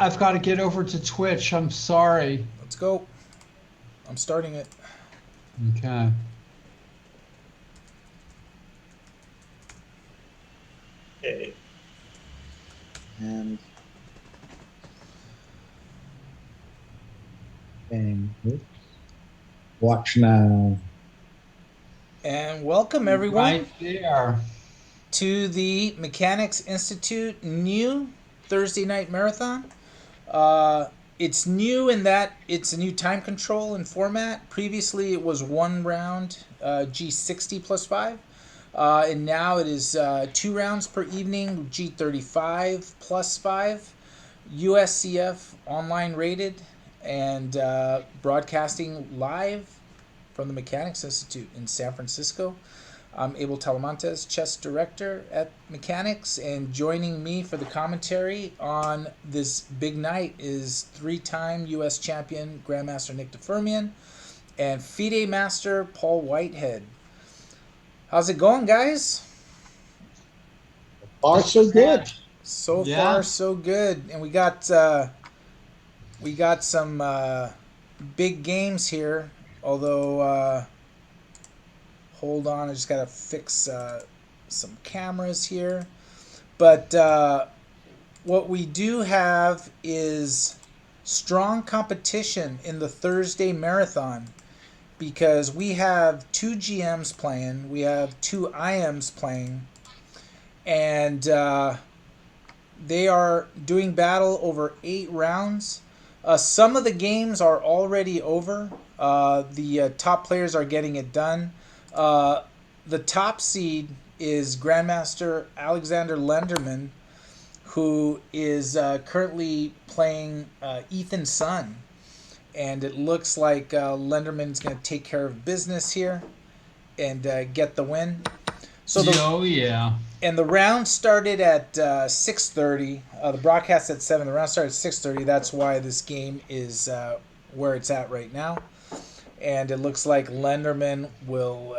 I've got to get over to Twitch. I'm sorry. Let's go. I'm starting it. Okay. Okay. And oops. Watch now. And welcome everyone Right there. to the Mechanics Institute new Thursday night marathon. Uh, it's new in that it's a new time control and format. Previously, it was one round, G60 plus 5. And now it is 2 rounds per evening, G35 plus 5. USCF online rated and broadcasting live from the Mechanics Institute in San Francisco. I'm Abel Talamantes, chess director at Mechanics, and joining me for the commentary on this big night is three-time U.S. champion Grandmaster Nick DeFermian and FIDE Master Paul Whitehead. How's it going, guys? Far so good. So Yeah. far, so good, and we got some big games here. Although, hold on, I just gotta fix some cameras here. But what we do have is strong competition in the Thursday marathon because we have two GMs playing, we have two IMs playing, and they are doing battle over 8 rounds. Some of the games are already over. The top players are getting it done. The top seed is Grandmaster Alexander Lenderman, who is currently playing Ethan Sun. And it looks like Lenderman's going to take care of business here and get the win. So Oh, yeah. and the round started at 6:30. The broadcast at 7. The round started at 6:30. That's why this game is where it's at right now. And it looks like Lenderman will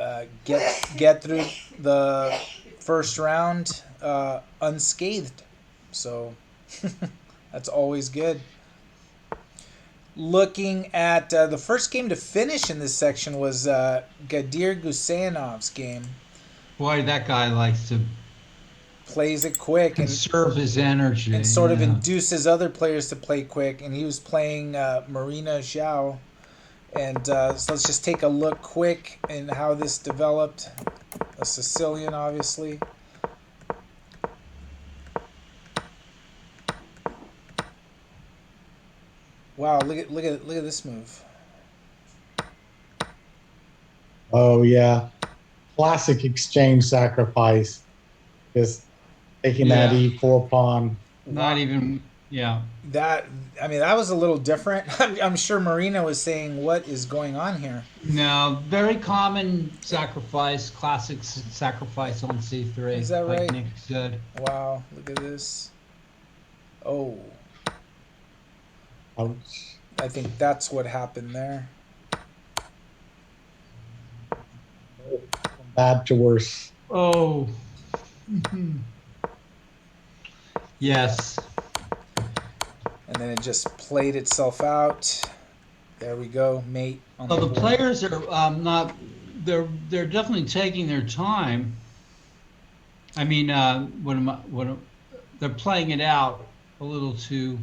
get through the first round unscathed. So that's always good. Looking at the first game to finish in this section was Gadir Gusayanov's game. Boy, that guy likes to Plays it quick conserve his energy. and sort of yeah. induces other players to play quick. And he was playing Marina Zhao. And so let's just take a look quick in how this developed. A Sicilian, obviously. Wow! Look at this move. Oh yeah. Classic exchange sacrifice. Just taking that Yeah. E4 pawn. Not even, yeah. That that was a little different. I'm sure Marina was saying, "What is going on here?" No, very common sacrifice, classic sacrifice on C3. Is that like right? Nick said. Wow! Look at this. Oh, Ouch. I think that's what happened there. From bad to worse. Oh. Yes. And then it just played itself out. There we go, mate. On So the board. players are not. They're definitely taking their time. I mean, they're playing it out a little too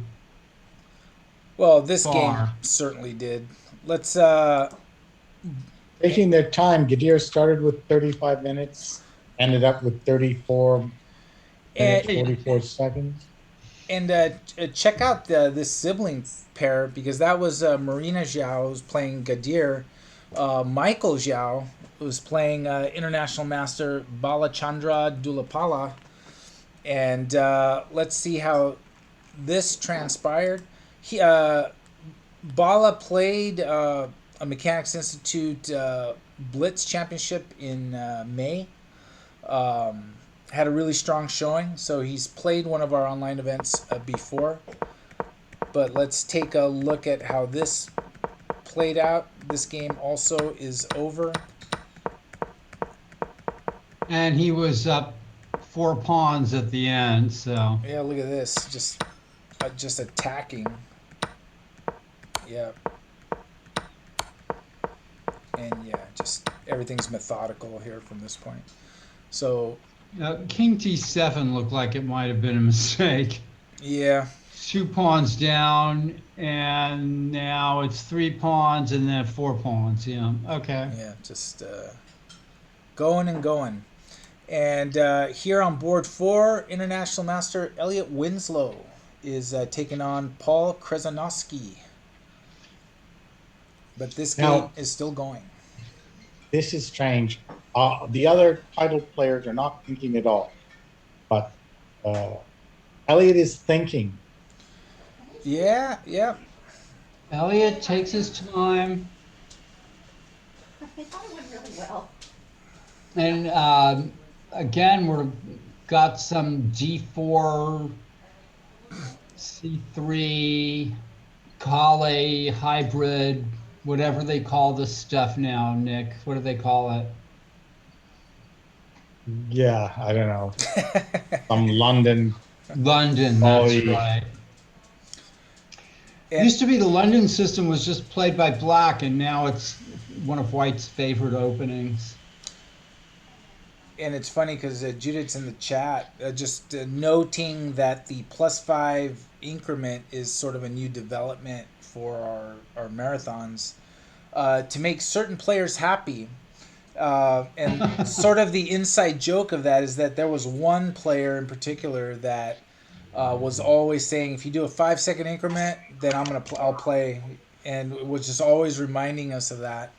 Well, this game far. certainly did. Let's Taking their time. Gadir started with 35 minutes, ended up with 34 minutes, and 44 seconds. check out this sibling pair because that was Marina Zhao who's playing Gadir, Michael Zhao who's playing International Master Balachandra Dulapala, and let's see how this transpired. Bala played a Mechanics Institute Blitz Championship in May. Had a really strong showing, so he's played one of our online events before. But let's take a look at how this played out. This game also is over. And he was up 4 pawns at the end, so Yeah, look at this. Just just attacking. Yeah, and yeah, just everything's methodical here from this point. So King D7 looked like it might have been a mistake. yeah, 2 pawns down, and now it's 3 pawns and then 4 pawns. Yeah. Okay. yeah, just going and going. And here on board four, International Master Elliot Winslow is taking on Paul Krasnowski. But this game Now, is still going. this is strange. The other title players are not thinking at all, but uh, Elliot is thinking. Yeah, yeah. Elliot takes his time, I thought it went really well. and again, we're got some D4, C3, Kale hybrid, whatever they call this stuff now. Nick, what do they call it? Yeah, I don't know. Some London London. That's volley. right. and Used to be the London system was just played by black, and now it's one of white's favorite openings. and it's funny because Judith's in the chat just noting that the +5 increment is sort of a new development for our marathons to make certain players happy. And sort of the inside joke of that is that there was one player in particular that was always saying, if you do a 5 second increment, then I'll play, and was just always reminding us of that.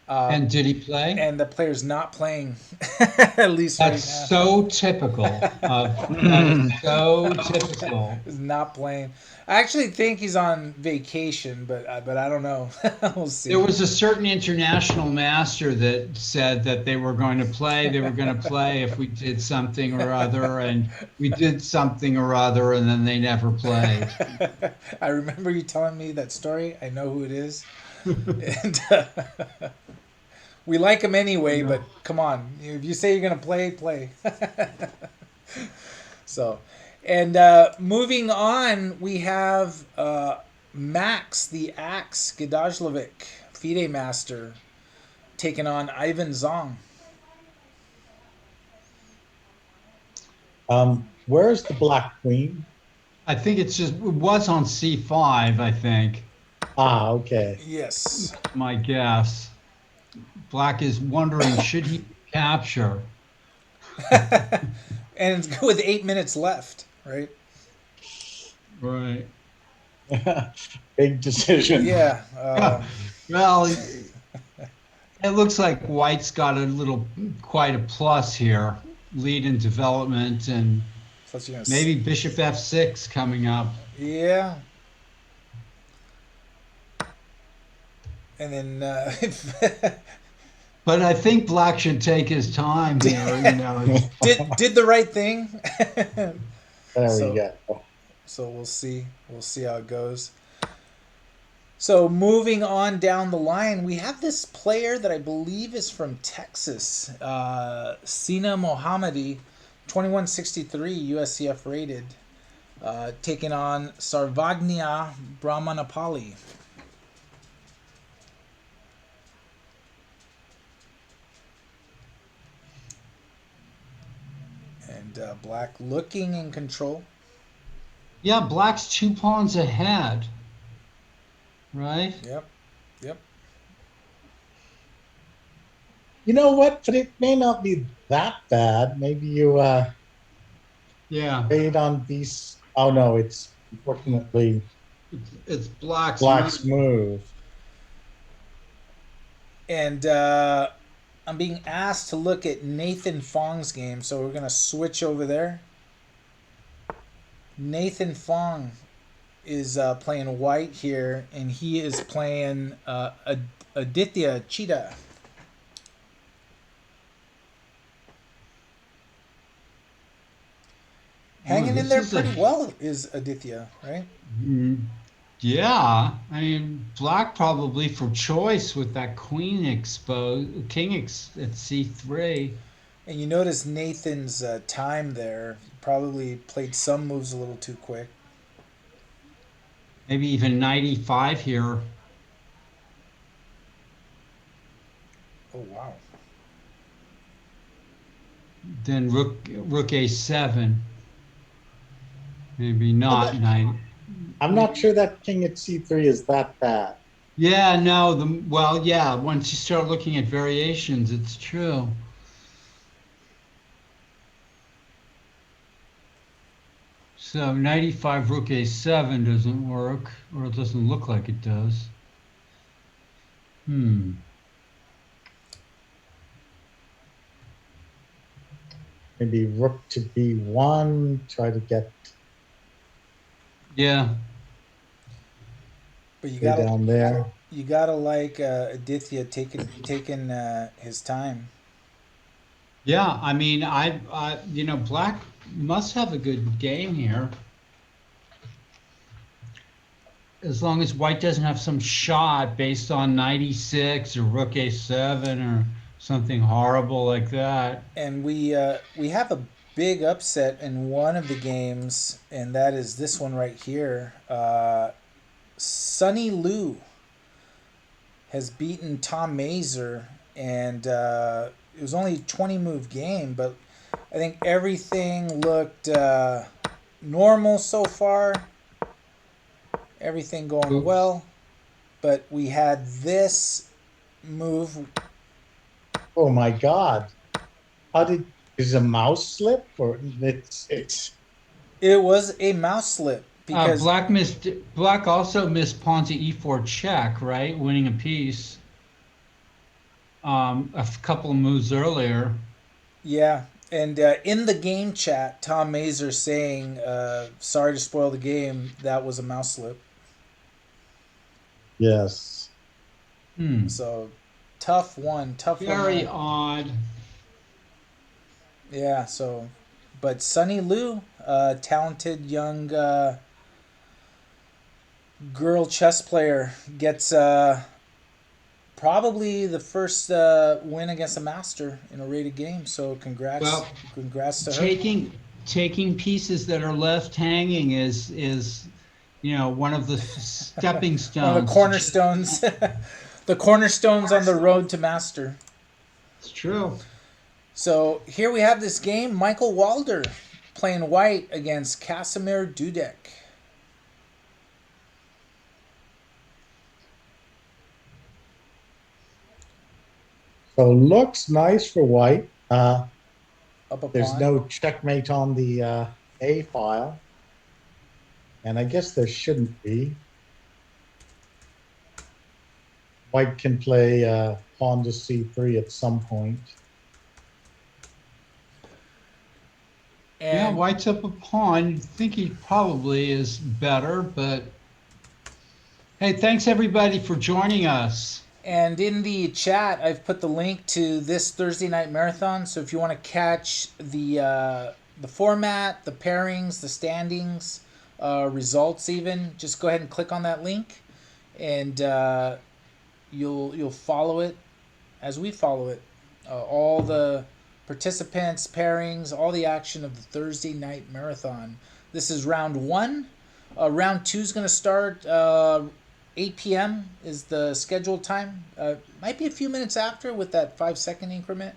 And did he play? And the player's not playing, at least right That's now. so typical. That is so typical. Is not playing. I actually think he's on vacation, but I don't know. We'll see. There was a certain international master that said that they were going to play. They were going to play if we did something or other, and we did something or other, and then they never played. I remember you telling me that story. I know who it is. And we like him anyway, but come on. If you say you're going to play, play. So, and moving on, we have Max, the Axe Gedajlovic, FIDE Master, taking on Ivan Zong. Where's the Black Queen? I think it was on C5, I think, Ah, okay. Yes. my guess. Black is wondering, should he capture? And it's with 8 minutes left, right? Right. Big decision. Yeah. Well, it looks like White's got quite a plus here, lead in development, and So you know, maybe Bishop F6 coming up. yeah. And then But I think Black should take his time here. did the right thing. There So- we go. So we'll see. We'll see how it goes. So moving on down the line, we have this player that I believe is from Texas, Sina Mohammadi, 2163 USCF rated, taking on Sarvagnia Brahmanapali. And Black looking in control. Yeah, Black's 2 pawns ahead. Right? Yep. Yep. You know what? But it may not be that bad. Maybe you Yeah. trade on these. Oh no, it's unfortunately It's Black's. Black's move. And I'm being asked to look at Nathan Fong's game, so we're going to switch over there. Nathan Fong is playing white here, and he is playing Aditya Cheetah. Hanging in there pretty well is Aditya, right? Yeah, I mean, Black probably for choice with that queen exposed, at C3. And you notice Nathan's time there. He probably played some moves a little too quick. maybe even 95 here. Oh wow. Then rook a7. Maybe Well, not that, 90. I'm not sure that king at c3 is that bad. Yeah, no, well, yeah, once you start looking at variations, it's true. So 95 rook a7 doesn't work, or it doesn't look like it does. Hmm. Maybe rook to b1, try to get Yeah. But way down there. you gotta like Aditya taking his time. Yeah, I mean, Black must have a good game here. As long as White doesn't have some shot based on 96 or rook a7 or something horrible like that. And we have a big upset in one of the games, and that is this one right here. Sonny Liu has beaten Tom Mazer, and it was only a 20 move game, but I think everything looked normal so far. Everything going Oops. well, but we had this move. Oh my God. How did, is a mouse slip or it's, It was a mouse slip because Black also missed pawn to e4 check, right? Winning a piece. A couple of moves earlier. yeah, and in the game chat, Tom Mazer saying, "Sorry to spoil the game. That was a mouse slip." yes. Hmm. So tough one Very there. odd. Yeah. So, but Sunny Liu, talented young girl chess player, gets probably the first win against a master in a rated game. So Well, congrats to her. taking pieces that are left hanging is one of the stepping One of the stones to just. cornerstones, the cornerstones on the road to master. It's true. So here we have this game. Michael Walder playing white against Casimir Dudek. So looks nice for white. Up a There's pawn. no checkmate on the A file. And I guess there shouldn't be. White can play pawn to c3 at some point. Yeah, And White's up a pawn. You'd think he probably is better, but hey, thanks everybody for joining us. and in the chat, I've put the link to this Thursday night marathon. So if you want to catch the format, the pairings, the standings, results, even just go ahead and click on that link, and you'll follow it as we follow it. All the participants, pairings, all the action of the Thursday night marathon. This is round one. Round two is going to start 8 p.m. is the scheduled time. Might be a few minutes after with that 5 second increment.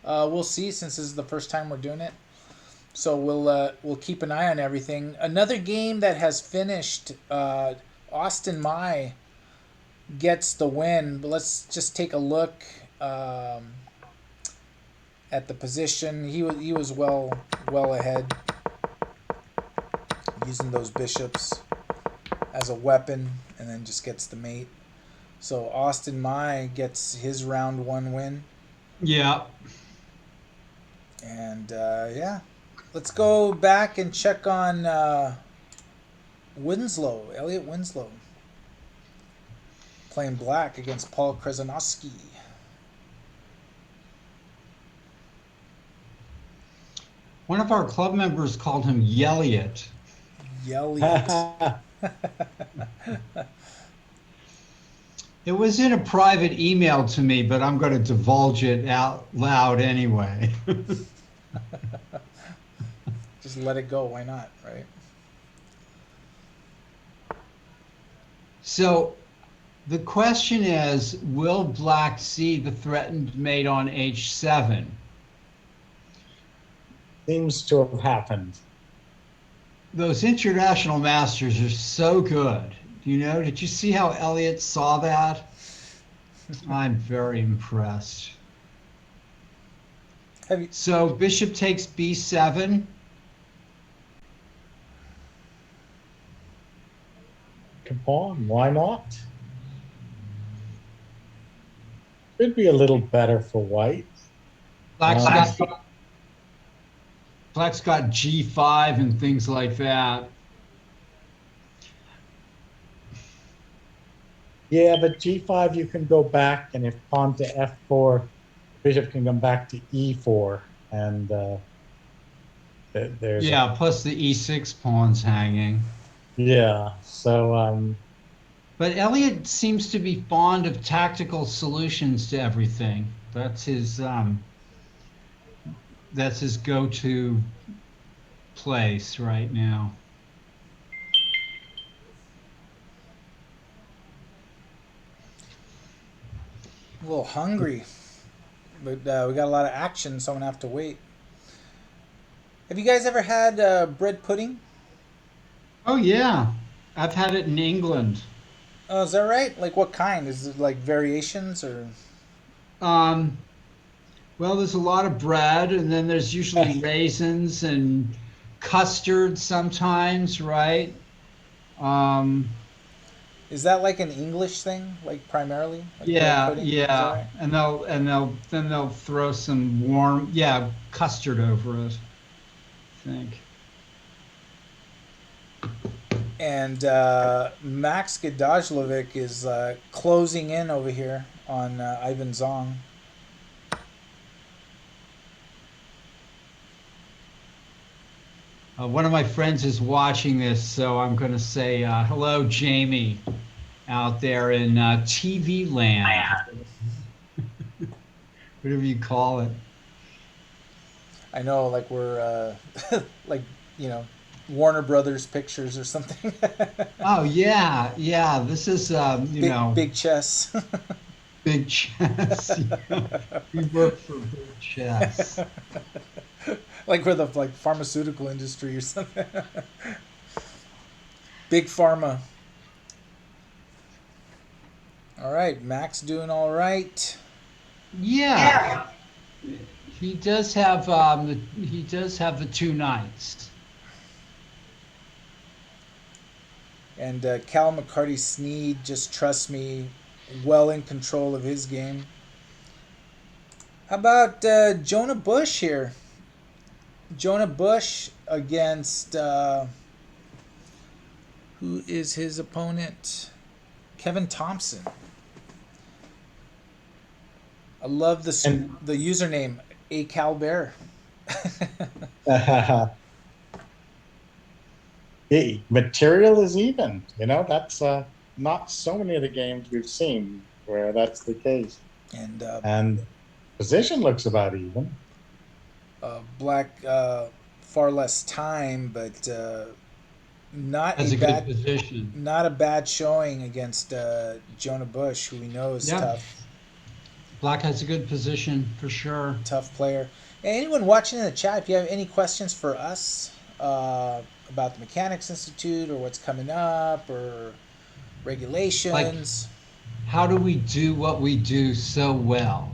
We'll see since this is the first time we're doing it. So we'll keep an eye on everything. Another game that has finished. Austin Mai gets the win, but let's just take a look at the position. He was well ahead, using those bishops as a weapon, and then just gets the mate. So Austin Mai gets his round one win, Yeah. and yeah, let's go back and check on Elliot Winslow, playing black against Paul Krasnowski. One of our club members called him Yelliot. Elliot. It was in a private email to me, but I'm going to divulge it out loud anyway. Just let it go. Why not, right? So the question is, will black see the threatened mate on h7? Seems to have happened. Those international masters are so good. Did you see how Elliot saw that? I'm very impressed. Have you? So bishop takes b7. Come on, why not? Could be a little better for white. Black's Um, got Black's got g5 and things like that. Yeah, but g5 you can go back, and if pawn to f4, bishop can come back to e4, and there's a Yeah, plus the e6 pawn's hanging. yeah. So But Elliot seems to be fond of tactical solutions to everything. That's his go-to place right now. A little hungry, but we got a lot of action, so I'm gonna have to wait. Have you guys ever had bread pudding? Oh yeah, I've had it in England. Oh, is that right? Like what kind? Is it like variations or? Um, well, there's a lot of bread, and then there's usually raisins and custard sometimes, right? Um, Is that like an English thing, like primarily, like bread yeah, pudding? Is that yeah, right? and they'll throw some warm, yeah, custard over it, I think. And Max Gadajlovic is closing in over here on Ivan Zong. One of my friends is watching this, so I'm going to say hello, Jamie, out there in TV land, whatever you call it. I know, like we're like you know Warner Brothers Pictures or something. Oh yeah, yeah. This is big chess. big chess. We work for big chess. Like for the like pharmaceutical industry or something. Big pharma. All right, Max doing all right. Yeah, he does have the two knights. And Cal McCarty Sneed just trusts me, well in control of his game. How about Jonah Bush here? Jonah Bush against who is his opponent? Kevin Thompson. I love the username A Cal Bear. the material is even. That's not so many of the games we've seen where that's the case. And position looks about even. Black far less time, but not That's a a good bad position. not a bad showing against Jonah Bush, who we know is Yeah, tough. Black has a good position for sure. Tough player. And anyone watching in the chat, if you have any questions for us about the Mechanics Institute or what's coming up or Like, regulations, how do we do what we do so well?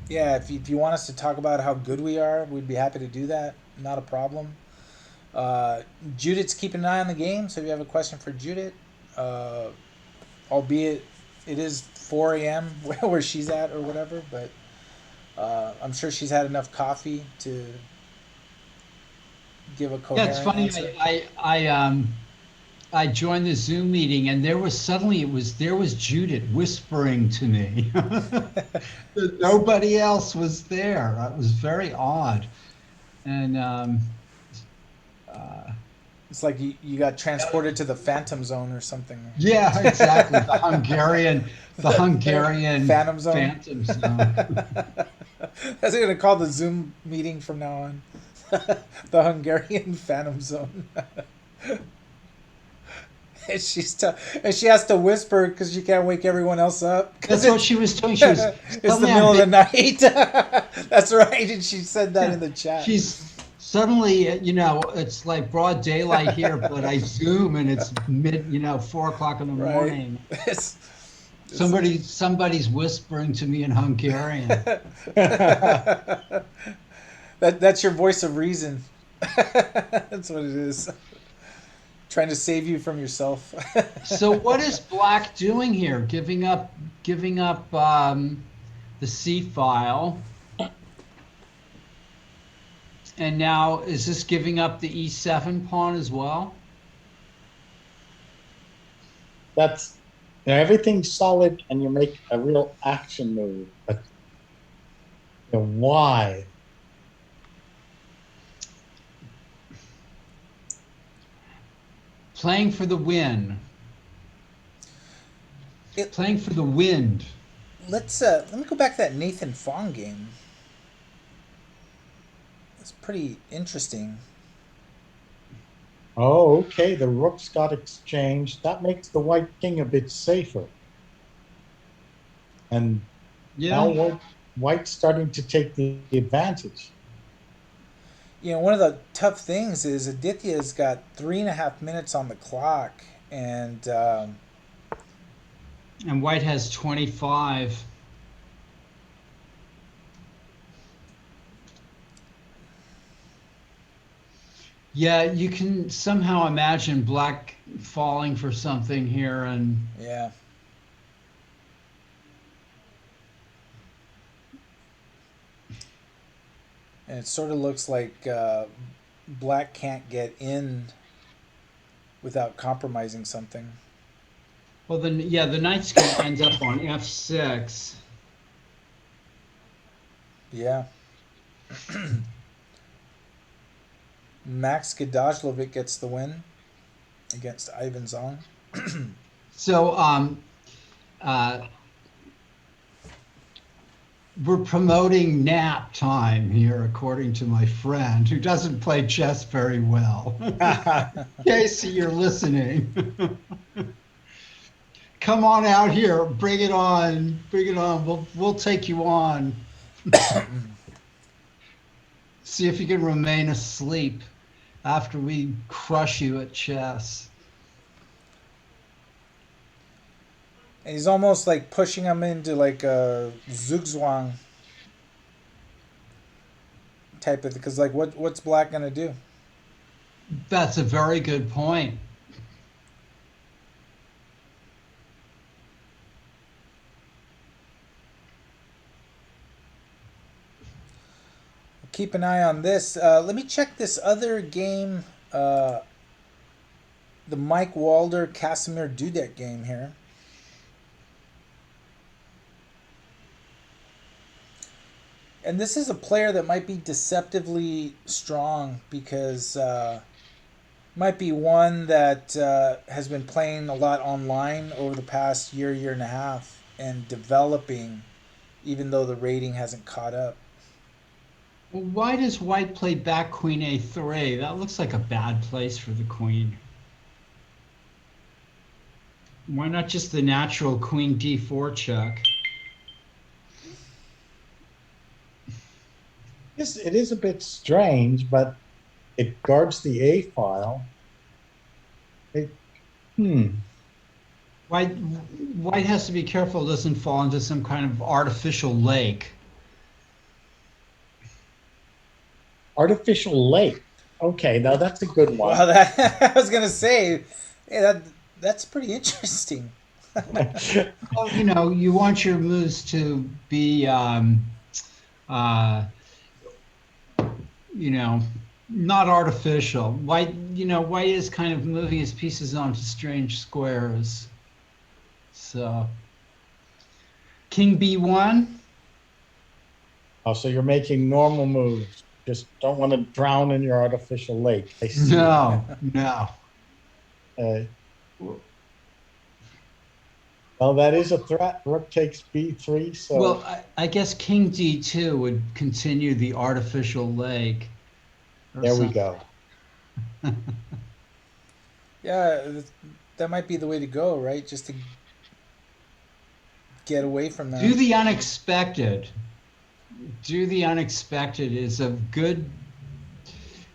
yeah, if you want us to talk about how good we are, we'd be happy to do that. Not a problem. Judith's keeping an eye on the game, so if you have a question for Judith, albeit it is 4 a.m. where she's at or whatever, but I'm sure she's had enough coffee to give a Yeah, coherent it's funny. answer. I joined the Zoom meeting, and there was Judith whispering to me. Nobody else was there. It was very odd, and It's like you got transported to the Phantom Zone or something. yeah, exactly. The Hungarian Phantom Zone. Phantom Zone. That's what I'm gonna call the Zoom meeting from now on. The Hungarian Phantom Zone. And and she has to whisper because she can't wake everyone else up. That's what she was doing. She was It's the suddenly middle of the night. That's right, and she said that in the chat. She's suddenly, it's like broad daylight here, but I zoom and it's 4 o'clock in the Right. morning. It's- Somebody's whispering to me in Hungarian. That's your voice of reason. That's what it is. Trying to save you from yourself. So what is Black doing here? Giving up the C file. And now is this giving up the E7 pawn as well? That's everything's solid, and you make a real action move. But why? Playing for the win. Playing for the wind. Let me go back to that Nathan Fong game. It's pretty interesting. Oh, okay. The rooks got exchanged. That makes the white king a bit safer. And now white's starting to take the advantage. One of the tough things is Aditya's got 3.5 minutes on the clock, and white has 25. Yeah, you can somehow imagine Black falling for something here, and yeah. And it sort of looks like Black can't get in without compromising something. Well, then, yeah, the knight's going to end up on F6. Yeah. Max Gadajlovic gets the win against Ivan Zong. So, we're promoting nap time here, according to my friend, who doesn't play chess very well. Casey, you're listening. Come on out here. Bring it on. Bring it on. We'll take you on. See if you can remain asleep after we crush you at chess. And he's almost like pushing him into like a zugzwang type of, because like what's Black gonna do? That's a very good point. Keep an eye on this. Let me check this other game, the Mike Walder Casimir Dudek game here. And this is a player that might be deceptively strong, because might be one that has been playing a lot online over the past year and a half, and developing, even though the rating hasn't caught up. Well, why does white play back queen a3? That looks like a bad place for the queen. Why not just the natural queen d4 check? It is a bit strange, but it guards the A file. White has to be careful it doesn't fall into some kind of artificial lake. Artificial lake. Okay, now that's a good one. Well, I was gonna say, hey, that's pretty interesting. Well, you want your moves to be, not artificial. White is kind of moving his pieces onto strange squares. So, king b1. Oh, so you're making normal moves. Just don't want to drown in your artificial lake. I see. No. Well, that is a threat. Rook takes b3. So Well, I guess king d2 would continue the artificial lake. There we go. Yeah, that might be the way to go, right? Just to get away from Do them. the unexpected. Do the unexpected is a good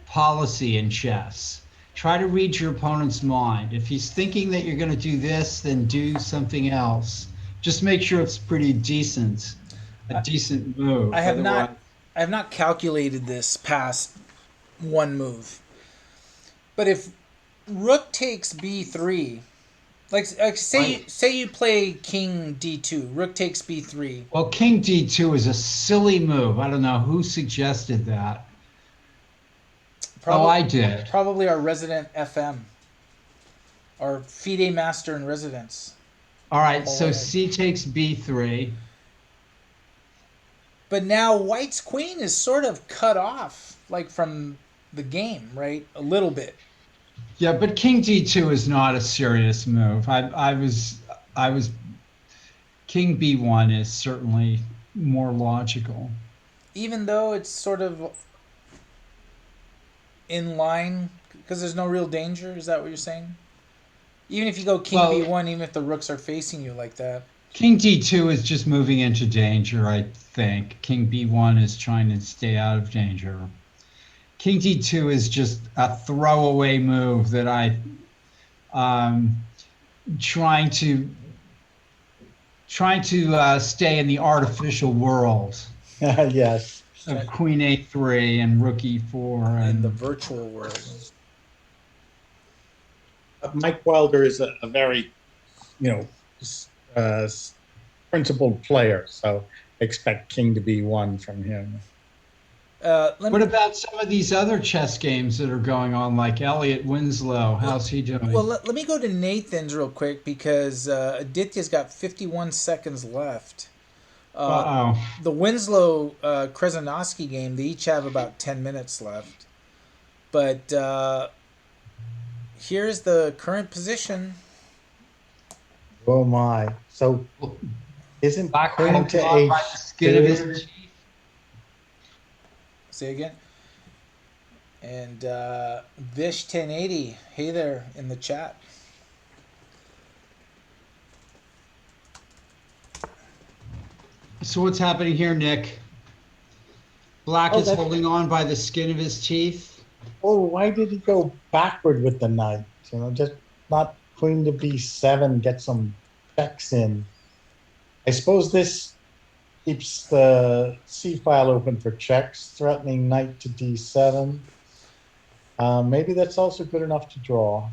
policy in chess. Try to read your opponent's mind. If he's thinking that you're going to do this, then do something else. Just make sure it's pretty decent, a decent move. I have Otherwise, not I have not calculated this past one move. But if rook takes b3, like say you play king d2, rook takes b3. well, king d2 is a silly move. I don't know who suggested that. I did. Probably our resident FM, our FIDE master in residence. All right, so c takes b3. But now white's queen is sort of cut off, like from the game, right? A little bit. Yeah, but king d2 is not a serious move. I was king b1 is certainly more logical. Even though it's sort of in line, because there's no real danger. Is that what you're saying? Even if you go king b1, even if the rooks are facing you like that. King d2 is just moving into danger, I think. King b1 is trying to stay out of danger. King d2 is just a throwaway move that trying to stay in the artificial world. Yes. Of queen a3 and rook e4 and the virtual world. Mike Wilder is a very, principled player, so expect king to be one from him. What about some of these other chess games that are going on, like Elliot Winslow? How's he doing? Well, let me go to Nathan's real quick because Aditya's got 51 seconds left. The Winslow Krasnowski game, they each have about 10 minutes left. But here's the current position. Oh my! So isn't Black queen to h2? Say again. And Vish 1080, hey there in the chat. So what's happening here, Nick? Black is holding on by the skin of his teeth. Oh, why did he go backward with the knight? Just not queen to b7, get some checks in. I suppose this keeps the c file open for checks, threatening knight to d7. Maybe that's also good enough to draw.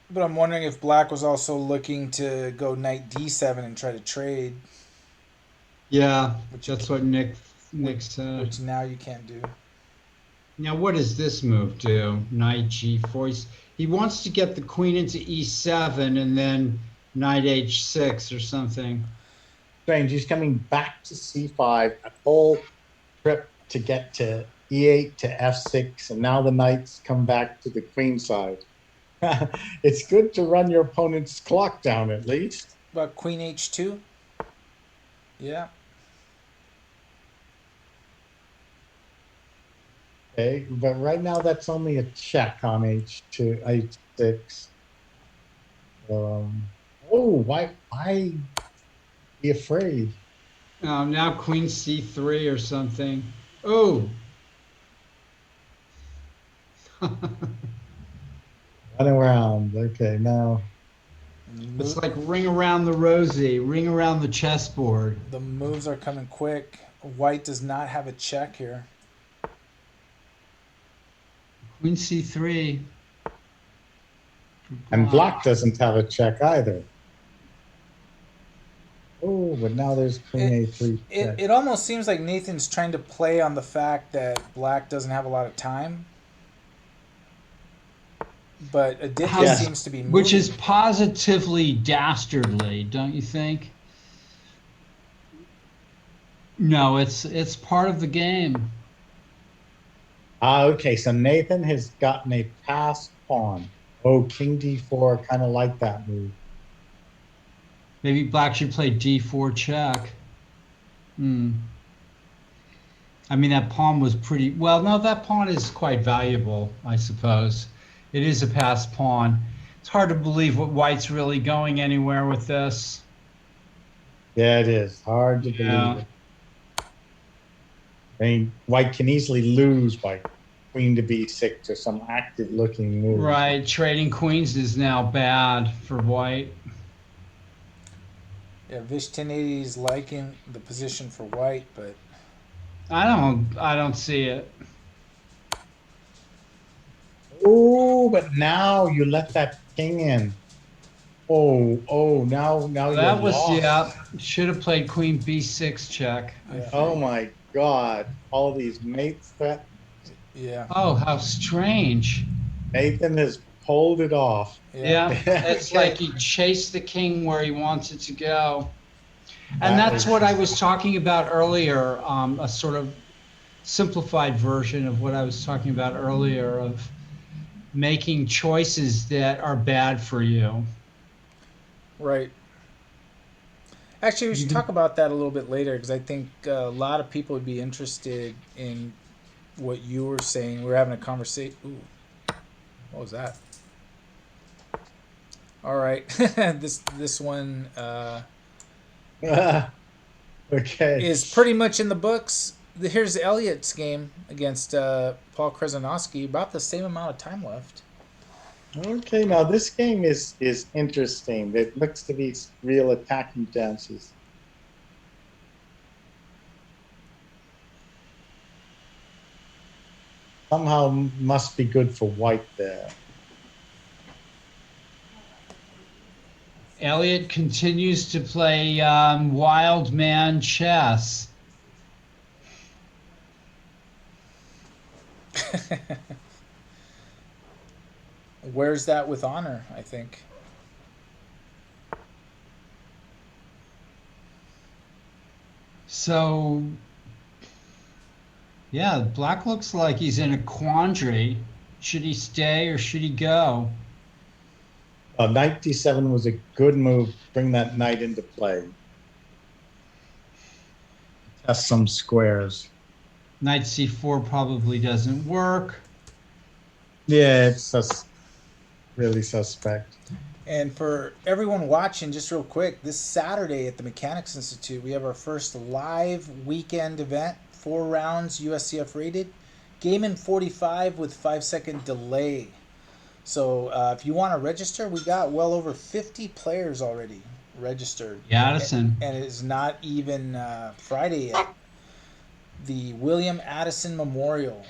But I'm wondering if black was also looking to go knight d7 and try to trade. Yeah, that's what Nick said. Which now you can't do. Now, what does this move do? Knight g4. He wants to get the queen into e7 and then knight h6 or something. Strange. He's coming back to c5, a whole trip to get to e8 to f6, and now the knights come back to the queen side. It's good to run your opponent's clock down at least. About queen h2? Yeah. Okay, but right now that's only a check on h2, h6. Why be afraid? Now queen c3 or something. Oh. Running around. Okay, now. It's like ring around the rosy, ring around the chessboard. The moves are coming quick. White does not have a check here. Queen c3. And black doesn't have a check either. Oh, but now there's queen a3 check. It almost seems like Nathan's trying to play on the fact that black doesn't have a lot of time. But Aditya seems to be moving. Which is positively dastardly, don't you think? No, it's part of the game. Okay, so Nathan has gotten a passed pawn. Oh, king d4, kind of like that move. Maybe black should play d4 check. I mean, that pawn was pretty... Well, no, that pawn is quite valuable, I suppose. It is a passed pawn. It's hard to believe what white's really going anywhere with this. Yeah, it is hard to believe Yeah. it. I mean, white can easily lose by queen to b6 or some active looking move. Right. Trading queens is now bad for white. Yeah, Vish 1080 is liking the position for white, but I don't see it. Oh, but now you let that king in. Oh, now you're That was, lost. yeah, should have played queen b6 check, I yeah, Oh think. my God. All these mates that yeah, Oh, how strange. Nathan has pulled it off. yeah. Yeah, it's like Okay. he chased the king where he wants it to go. And That that's was what I was talking about earlier, a sort of simplified version of what I was talking about earlier of making choices that are bad for you. Right. Actually, we You should can, talk about that a little bit later because I think a lot of people would be interested in what you were saying. We are having a conversation. Ooh, what was that? All right, this one okay. is pretty much in the books. Here's Elliot's game against Paul Krasnowski. About the same amount of time left. Okay, now this game is interesting. It looks to be real attacking chances. Somehow must be good for white there. Elliot continues to play wild man chess. Where's that with honor? I think. So, yeah, Black looks like he's in a quandary. Should he stay or should he go? Knight d7 was a good move. Bring that knight into play. Test some squares. Knight c4 probably doesn't work. Yeah, it's really suspect. And for everyone watching, just real quick, this Saturday at the Mechanics Institute, we have our first live weekend event, 4 rounds USCF rated, game in 45 with 5 second delay. So if you want to register, we got well over 50 players already registered. Addison. And it is not even Friday yet. The William Addison Memorial.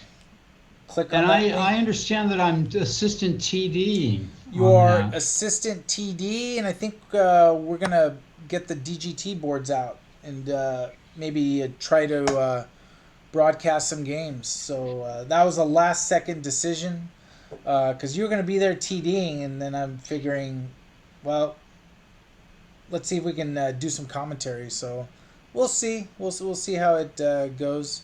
Click And on that I link. understand that I'm assistant TD on Your that. assistant TD, and I think we're gonna get the DGT boards out and maybe try to broadcast some games. So that was a last second decision because you were gonna be there TDing, and then I'm figuring, well, let's see if we can do some commentary. So we'll see. We'll see how it goes.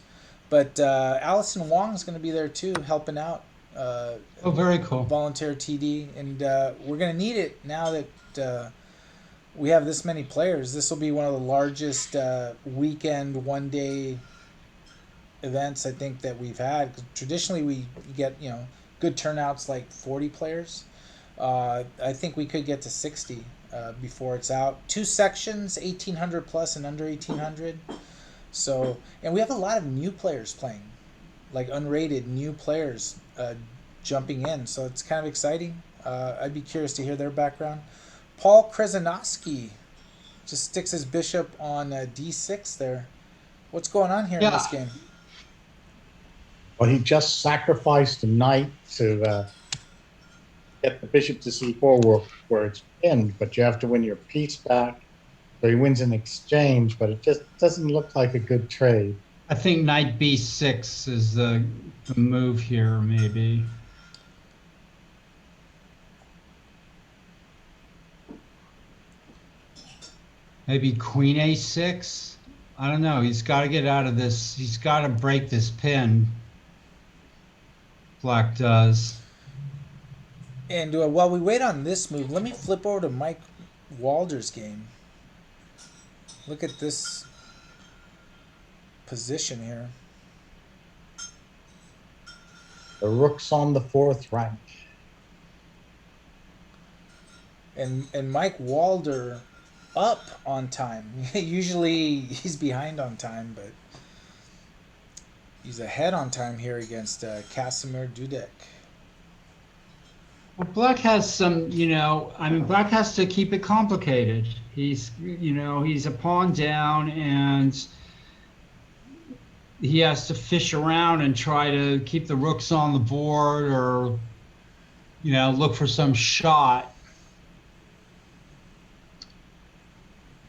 But Allison Wong is going to be there too, helping out. Oh, very cool. Volunteer TD, and we're going to need it now that we have this many players. This will be one of the largest weekend, 1 day events I think that we've had. 'Cause traditionally, we get good turnouts like 40 players. I think we could get to 60 before it's out. 2 sections, 1800 plus and under 1800. So, and we have a lot of new players playing, like unrated new players jumping in. So it's kind of exciting. I'd be curious to hear their background. Paul Krasnowski just sticks his bishop on d6 there. What's going on here in Yeah, this game? Well, he just sacrificed a knight to get the bishop to c4 where it's pinned, but you have to win your piece back. So he wins in exchange, but it just doesn't look like a good trade. I think knight b6 is the move here, maybe. Maybe queen a6. I don't know. He's got to get out of this. He's got to break this pin. Black does. And while we wait on this move, let me flip over to Mike Walder's game. Look at this position here. The rook's on the fourth rank. And Mike Walder up on time. Usually he's behind on time, but he's ahead on time here against Casimir Dudek. Well, Black has some, I mean, Black has to keep it complicated. He's a pawn down and he has to fish around and try to keep the rooks on the board or, look for some shot.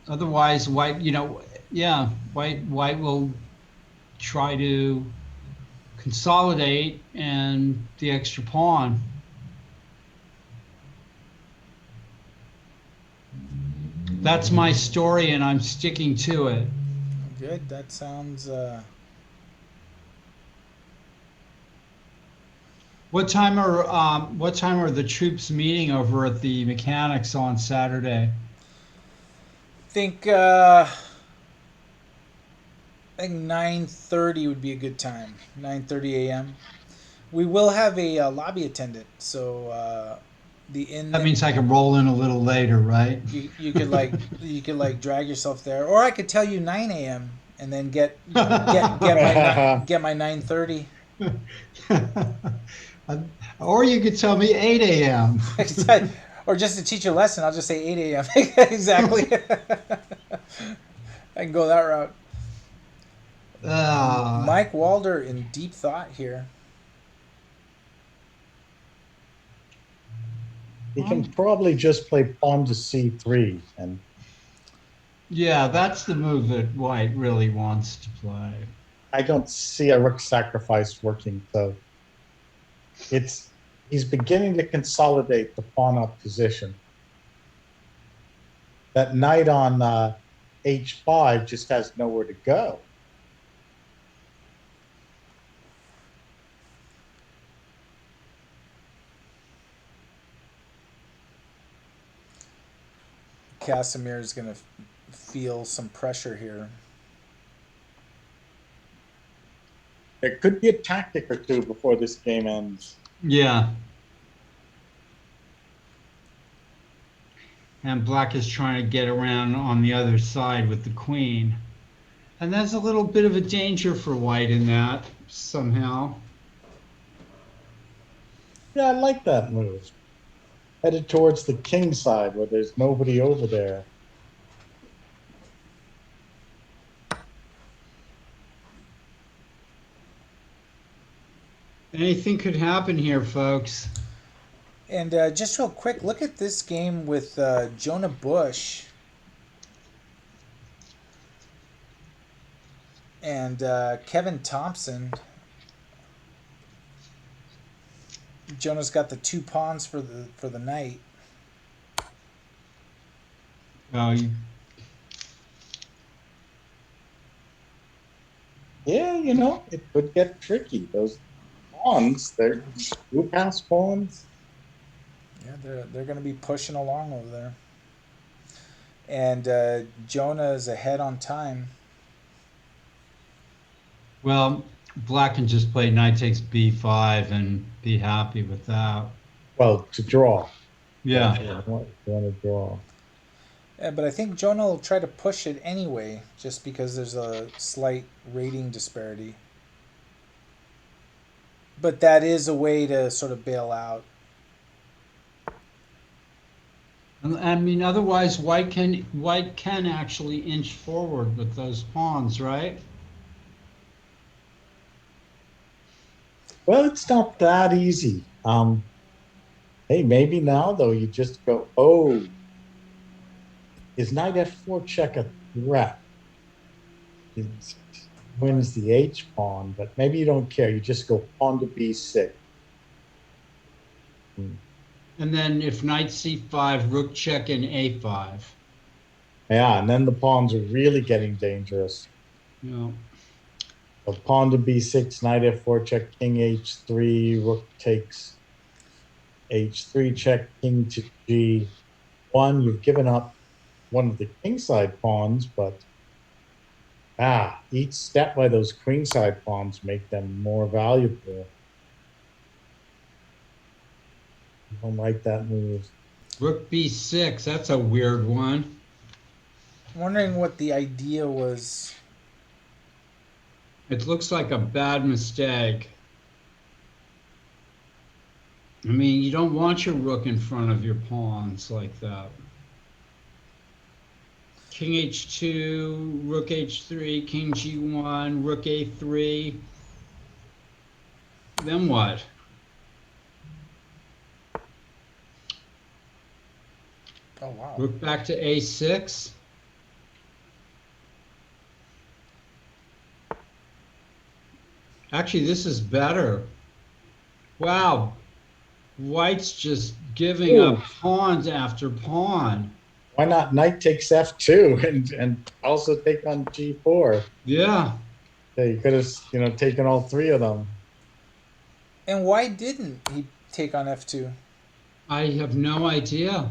Otherwise, white, white will try to consolidate and the extra pawn. That's my story, and I'm sticking to it. Good. That sounds. What time are the troops meeting over at the mechanics on Saturday? I think 9:30 would be a good time. 9:30 a.m. We will have a lobby attendant, so the inn. That means I can roll in a little later, right? You could like drag yourself there, or I could tell you 9 a.m. and then get my 9:30. Or you could tell me 8 a.m. Or just to teach a lesson, I'll just say 8 a.m. Exactly. I can go that route. Mike Walder in deep thought here. He can probably just play pawn to c3 and Yeah, that's the move that White really wants to play. I don't see a rook sacrifice working, so he's beginning to consolidate the pawn up position. That knight on h5 just has nowhere to go. Casimir is going to feel some pressure here. There could be a tactic or two before this game ends. Yeah. And Black is trying to get around on the other side with the queen. And there's a little bit of a danger for White in that, somehow. Yeah, I like that move. Headed towards the king side where there's nobody over there. Anything could happen here, folks. And just real quick, look at this game with Jonah Bush and Kevin Thompson. Jonah's got the 2 pawns for the knight. Oh, Yeah, it could get tricky. Those pawns, they're blue pass pawns. Yeah, they're going to be pushing along over there. And Jonah is ahead on time. well, Black can just play knight takes b5 and be happy with that. Well, to draw. Yeah. You want to draw. Yeah, but I think Jonah will try to push it anyway, just because there's a slight rating disparity. But that is a way to sort of bail out. I mean, otherwise, White can actually inch forward with those pawns, right? Well, it's not that easy. Hey, maybe now though you just go, oh, is knight f4 check a threat? It wins the h pawn, but maybe you don't care. You just go pawn to b6. And then if knight c5, rook check and a5. Yeah, and then the pawns are really getting dangerous. Yeah. So pawn to b6, knight f4 check, king h3, rook takes h3 check, king to g1. You've given up one of the kingside pawns, but each step by those queenside pawns make them more valuable. I don't like that move. Rook b6. That's a weird one. I'm wondering what the idea was. It looks like a bad mistake. I mean, you don't want your rook in front of your pawns like that. King h2, rook h3, king g1, rook a3. Then what? Oh, wow. Rook back to a6. Actually, this is better. Wow. White's just giving Ooh. up pawns after pawn. Why not knight takes f2 and also take on g4? Yeah. Yeah, you could have, taken all three of them. And why didn't he take on f2? I have no idea.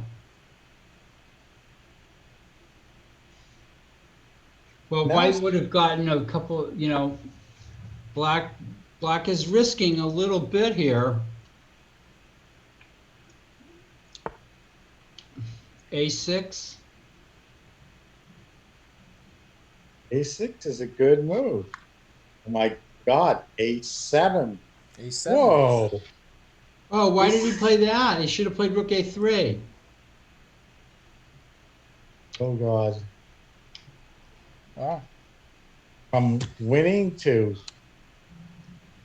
Well, Now, white would have gotten a couple, black is risking a little bit here. A6. a6 is a good move. Oh my God, a7. a7. Whoa. Oh, why did he play that? He should have played rook a3. Oh God. Wow. From winning to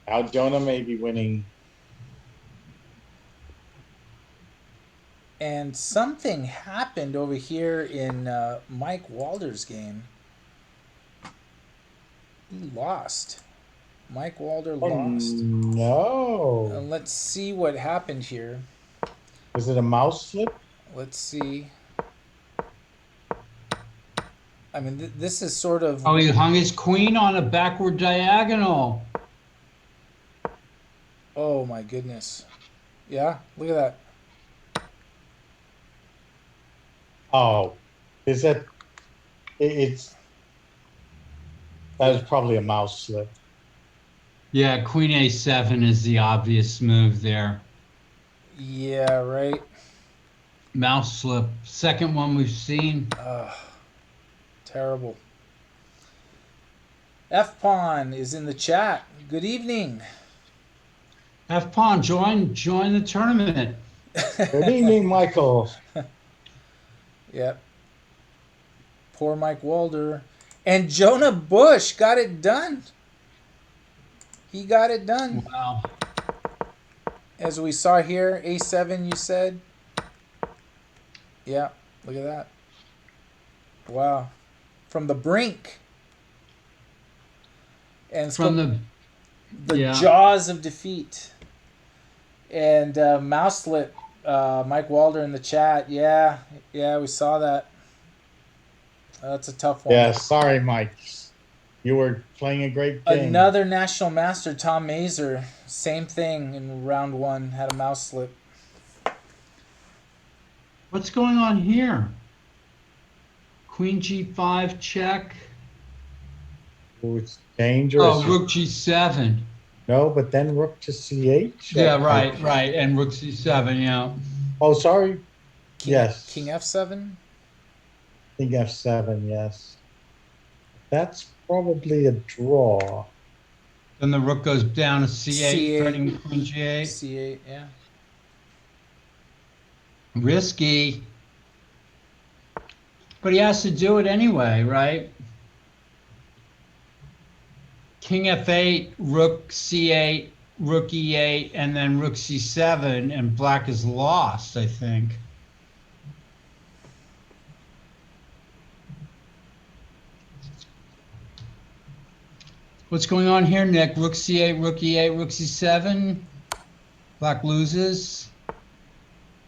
now Jonah may be winning. And something happened over here in Mike Walder's game. He lost. Mike Walder Oh lost. no. Let's see what happened here. Was it a mouse flip? Let's see. I mean, this is sort of... Oh, he hung his queen on a backward diagonal. Oh, my goodness. Yeah, look at that. Oh, is that it's that was probably a mouse slip. Yeah, queen a7 is the obvious move there. Yeah, right. Mouse slip. Second one we've seen. Terrible. F-Pawn is in the chat. Good evening. F-Pawn, join the tournament. Good evening, Michael. Yep. Poor Mike Walder. And Jonah Bush got it done. He got it done. Wow. As we saw here, A7 you said. Yeah, look at that. Wow. From the brink. And it's From the yeah. jaws of defeat. And mouse slip, Mike Walder in the chat. Yeah, we saw that. That's a tough one. Yeah, sorry, Mike. You were playing a great game. Another national master, Tom Mazer. Same thing in round one. Had a mouse slip. What's going on here? Queen g5 check. Oh, it's dangerous. Oh, rook g7. No, but then rook to c8. Check. Yeah, right. And rook c7, yeah. Oh, sorry. King, Yes. King f7. King f7, yes. That's probably a draw. Then the rook goes down to c8, C8. threatening queen g8. C8, yeah. Risky. But he has to do it anyway, right? King f8, rook c8, rook e8, and then rook c7, and black is lost, I think. What's going on here, Nick? Rook c8, rook e8, rook c7. Black loses.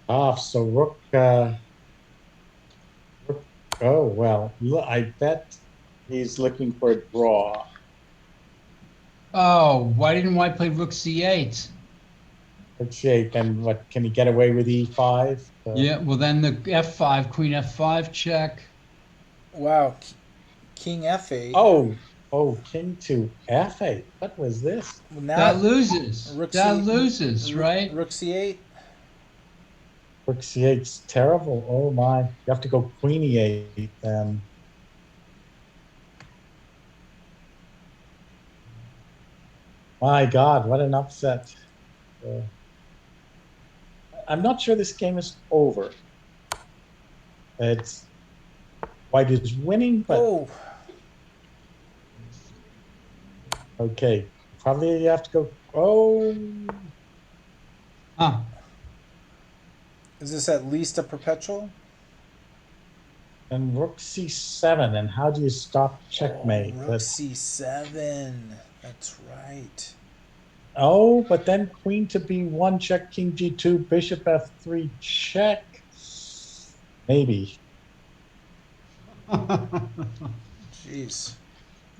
So rook, oh, well, I bet he's looking for a draw. Oh, why didn't white play rook c8? Rook c8, and what, can he get away with e5? Yeah, well then the f5, queen f5 check. Wow. King f8. Oh, king to f8. What was this? Now That loses. Rook That C- loses, right? Rook c8. Rook c8's terrible. Oh my. You have to go queen e8 then. My God, what an upset. Uh, I'm not sure this game is over. It's White is winning, but Oh, okay. Probably you have to go. Oh, Huh. is this at least a perpetual? and Rook c7. And how do you stop Oh, checkmate? rook That's c7. That's right. oh, but then queen to b1, check king g2, bishop f3, check. Maybe. Jeez.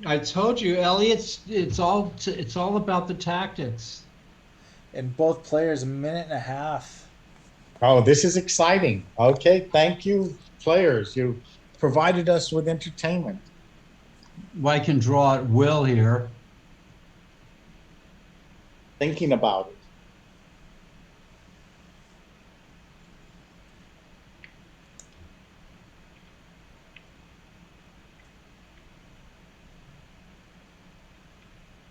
I told you, Elliot. It's all about the tactics. And both players a minute and a half. Oh, this is exciting. Okay, thank you, players. You provided us with entertainment. White can draw at will here. Thinking about it.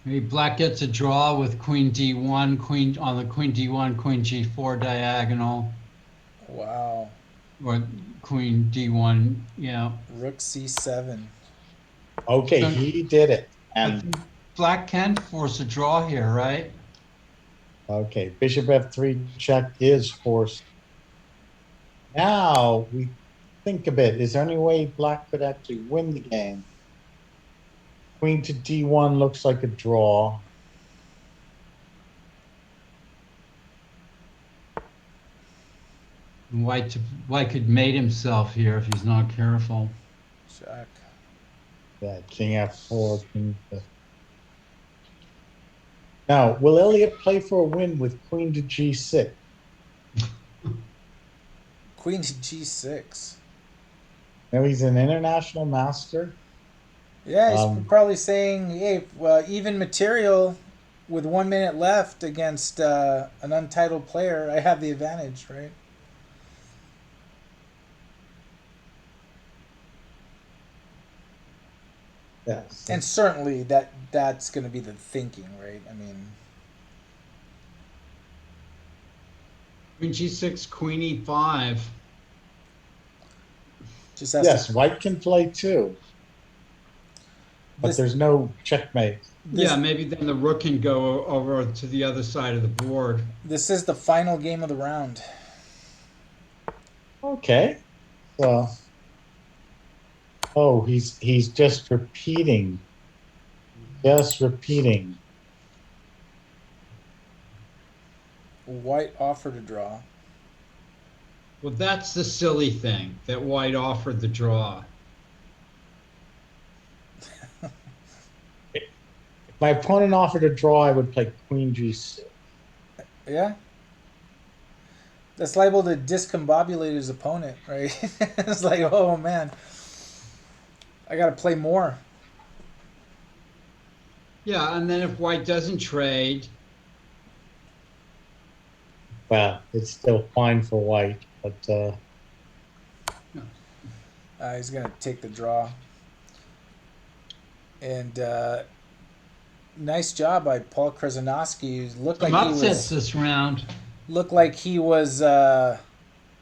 Maybe Black gets a draw with Queen D1, Queen on the Queen D1, Queen G4 diagonal, Wow. or Queen D1. Yeah. Rook c7. Okay, So he did it. I And think Black can force a draw here, right? okay, bishop f3 check is forced. Now we think a bit. Is there any way Black could actually win the game? Queen to d1 looks like a draw. White could mate himself here if he's not careful. Check. Yeah, king f4, king. Now, will Elliot play for a win with queen to g6? Queen to g6. Now he's an international master. Yeah, he's Um, probably saying, hey, well, even material with 1 minute left against an untitled player, I have the advantage, right? yes. And certainly that's going to be the thinking, right? I mean, Queen G6, Queen E5. just has Yes, to. white can play too, but This there's no checkmate. Yeah, this maybe then the rook can go over to the other side of the board. this is the final game of the round. Okay. So, oh, he's just repeating. Just repeating. White offered a draw. Well, that's the silly thing that White offered the draw. If my opponent offered a draw, I would play queen g6. Yeah. That's liable to discombobulate his opponent, right? It's like, oh man, I got to play more. Yeah, and then if White doesn't trade, Well, it's still fine for white, but He's going to take the draw. And nice job by Paul Krasnowski. some upsets this round. Looked like he was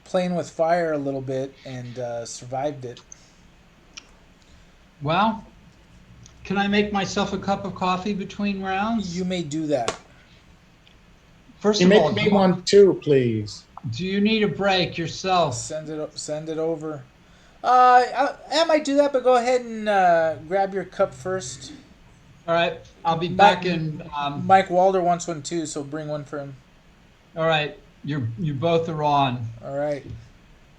playing with fire a little bit and survived it. Well, can I make myself a cup of coffee between rounds? You may do that. First you of make all, me one too, please. do you need a break yourself? Send it over. I might do that, but go ahead and grab your cup first. All right, I'll be back in. Mike Walder wants one too, so bring one for him. All right, you both are on. All right.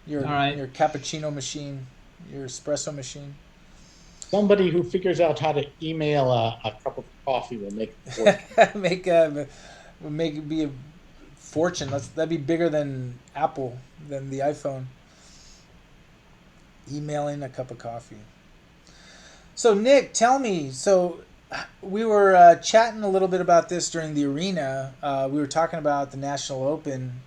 Your All right. your cappuccino machine, your espresso machine. Somebody who figures out how to email a cup of coffee will make it work. make it be a fortune. That'd be bigger than Apple, than the iPhone. Emailing a cup of coffee. So Nick, tell me. So we were chatting a little bit about this during the arena. We were talking about the National Open.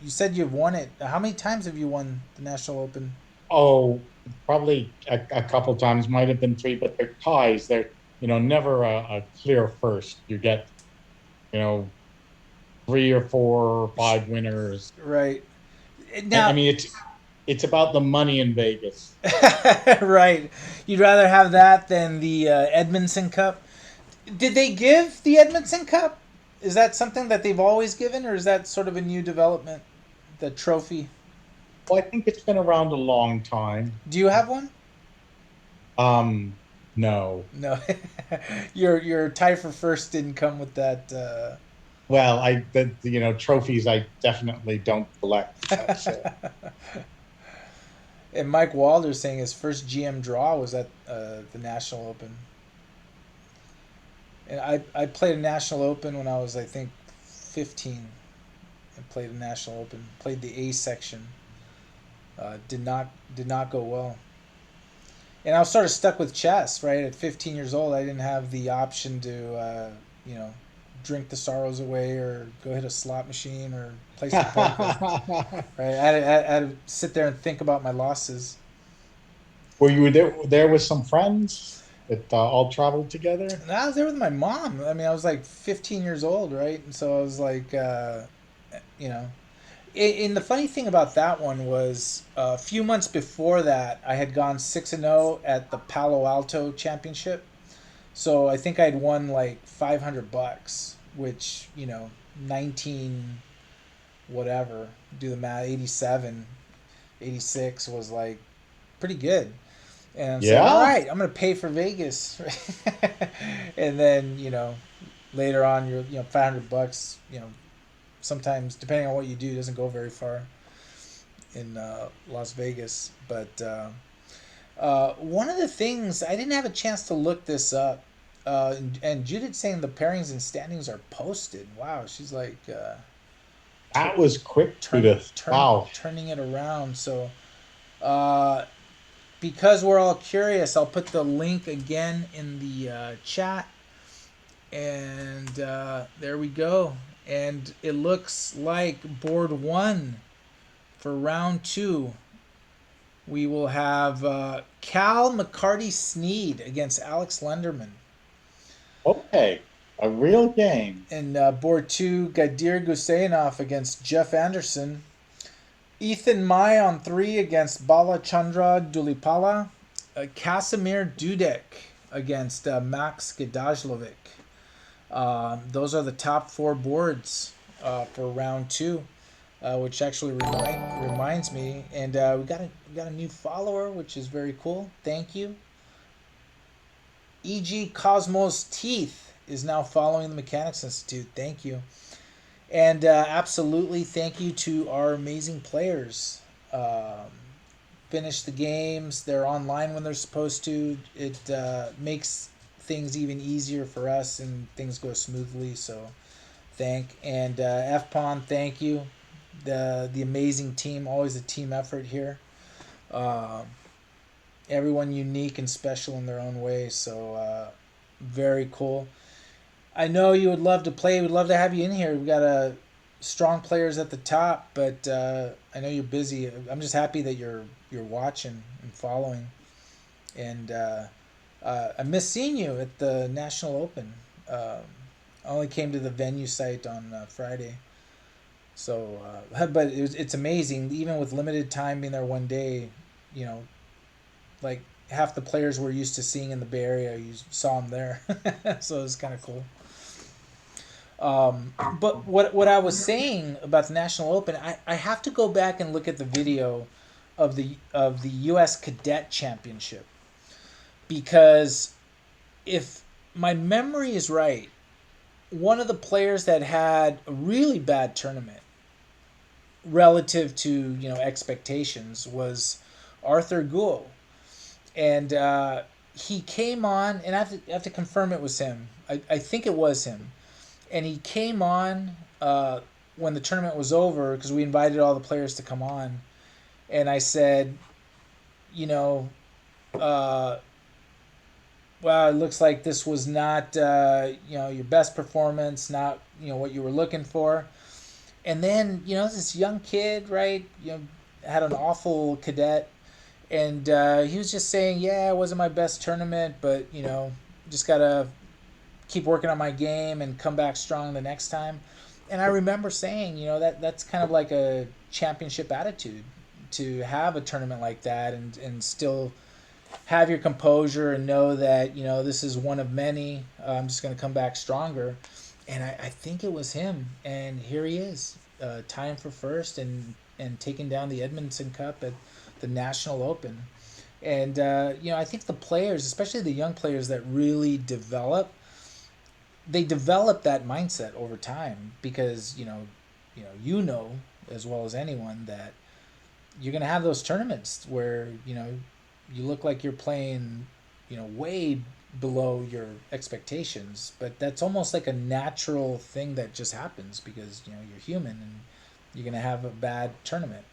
you said you've won it. How many times have you won the National Open? Oh, probably a couple times, might have been three, but they're ties. They're, never a clear first. You get, you know, three or four or five winners. Right I now, mean, it's about the money in Vegas. right. You'd rather have that than the Edmondson Cup. Did they give the Edmondson Cup? Is that something that they've always given, or is that sort of a new development? The trophy. Well, I think it's been around a long time. Do you have one? No. No. Your tie for first didn't come with that. Well, trophies I definitely don't collect. So. And Mike Walder's saying his first GM draw was at the National Open. And I played a National Open when I was, I think, 15. I played a National Open. Played the A section. Did not go well. And I was sort of stuck with chess. Right at 15 years old, I didn't have the option to drink the sorrows away or go hit a slot machine or play some poker. Right, I had to sit there and think about my losses. Were you there with some friends that all traveled together? And I was there with my mom. I mean, I was like 15 years old, right? And so I was like, you know, and the funny thing about that one was a few months before that, I had gone 6-0 at the Palo Alto Championship. So I think I'd won like $500, which 19 whatever, do the math, 87, 86 was like pretty good. And so, all Yeah. right, I'm gonna pay for Vegas, and then later on, you're $500. Sometimes depending on what you do, doesn't go very far in Las Vegas. But one of the things I didn't have a chance to look this up, and Judith saying the pairings and standings are posted. Wow, she's like That was quick, turning Judith. Wow. turning it around. So. Uh, because we're all curious, I'll put the link again in the chat. And there we go. And it looks like board one for round two. We will have Cal McCarty Sneed against Alex Lenderman. Okay. A real game. And board two, Gadir Gusainov against Jeff Anderson. Ethan Mai on 3 against Balachandra Dulipala. Kasimir Dudek against Max Gedajlovic. Those are the top 4 boards for round 2, which actually reminds me. And we got a new follower, which is very cool. Thank you. E.G. Cosmos Teeth is now following the Mechanics Institute. Thank you. And absolutely thank you to our amazing players. Finish the games. They're online when they're supposed to. It makes things even easier for us and things go smoothly. So and FPON, thank you. The amazing team. Always a team effort here. Everyone unique and special in their own way. So very cool. I know you would love to play. We'd love to have you in here. We've got strong players at the top, but I know you're busy. I'm just happy that you're watching and following. And I miss seeing you at the National Open. I only came to the venue site on Friday. So, but it's amazing. Even with limited time being there one day, like half the players we're used to seeing in the Bay Area, you saw them there. So it was kind of cool. But what I was saying about the National Open, I have to go back and look at the video of the U.S. Cadet Championship, because if my memory is right, one of the players that had a really bad tournament relative to expectations was Arthur Guo, and he came on, and I have to confirm it was him. I think it was him. And he came on when the tournament was over, because we invited all the players to come on. And I said, well, it looks like this was not, your best performance, not, what you were looking for. And then this young kid, right? Had an awful cadet, and he was just saying, "Yeah, it wasn't my best tournament, but just gotta keep working on my game and come back strong the next time." And I remember saying, that's kind of like a championship attitude to have a tournament like that, and still have your composure and know that this is one of many. I'm just going to come back stronger, and I think it was him, and here he is, tying for first and taking down the Edmondson Cup at the National Open. And I think the players, especially the young players that really develop, they develop that mindset over time because as well as anyone that you're going to have those tournaments where you look like you're playing way below your expectations, but that's almost like a natural thing that just happens because you're human and you're going to have a bad tournament.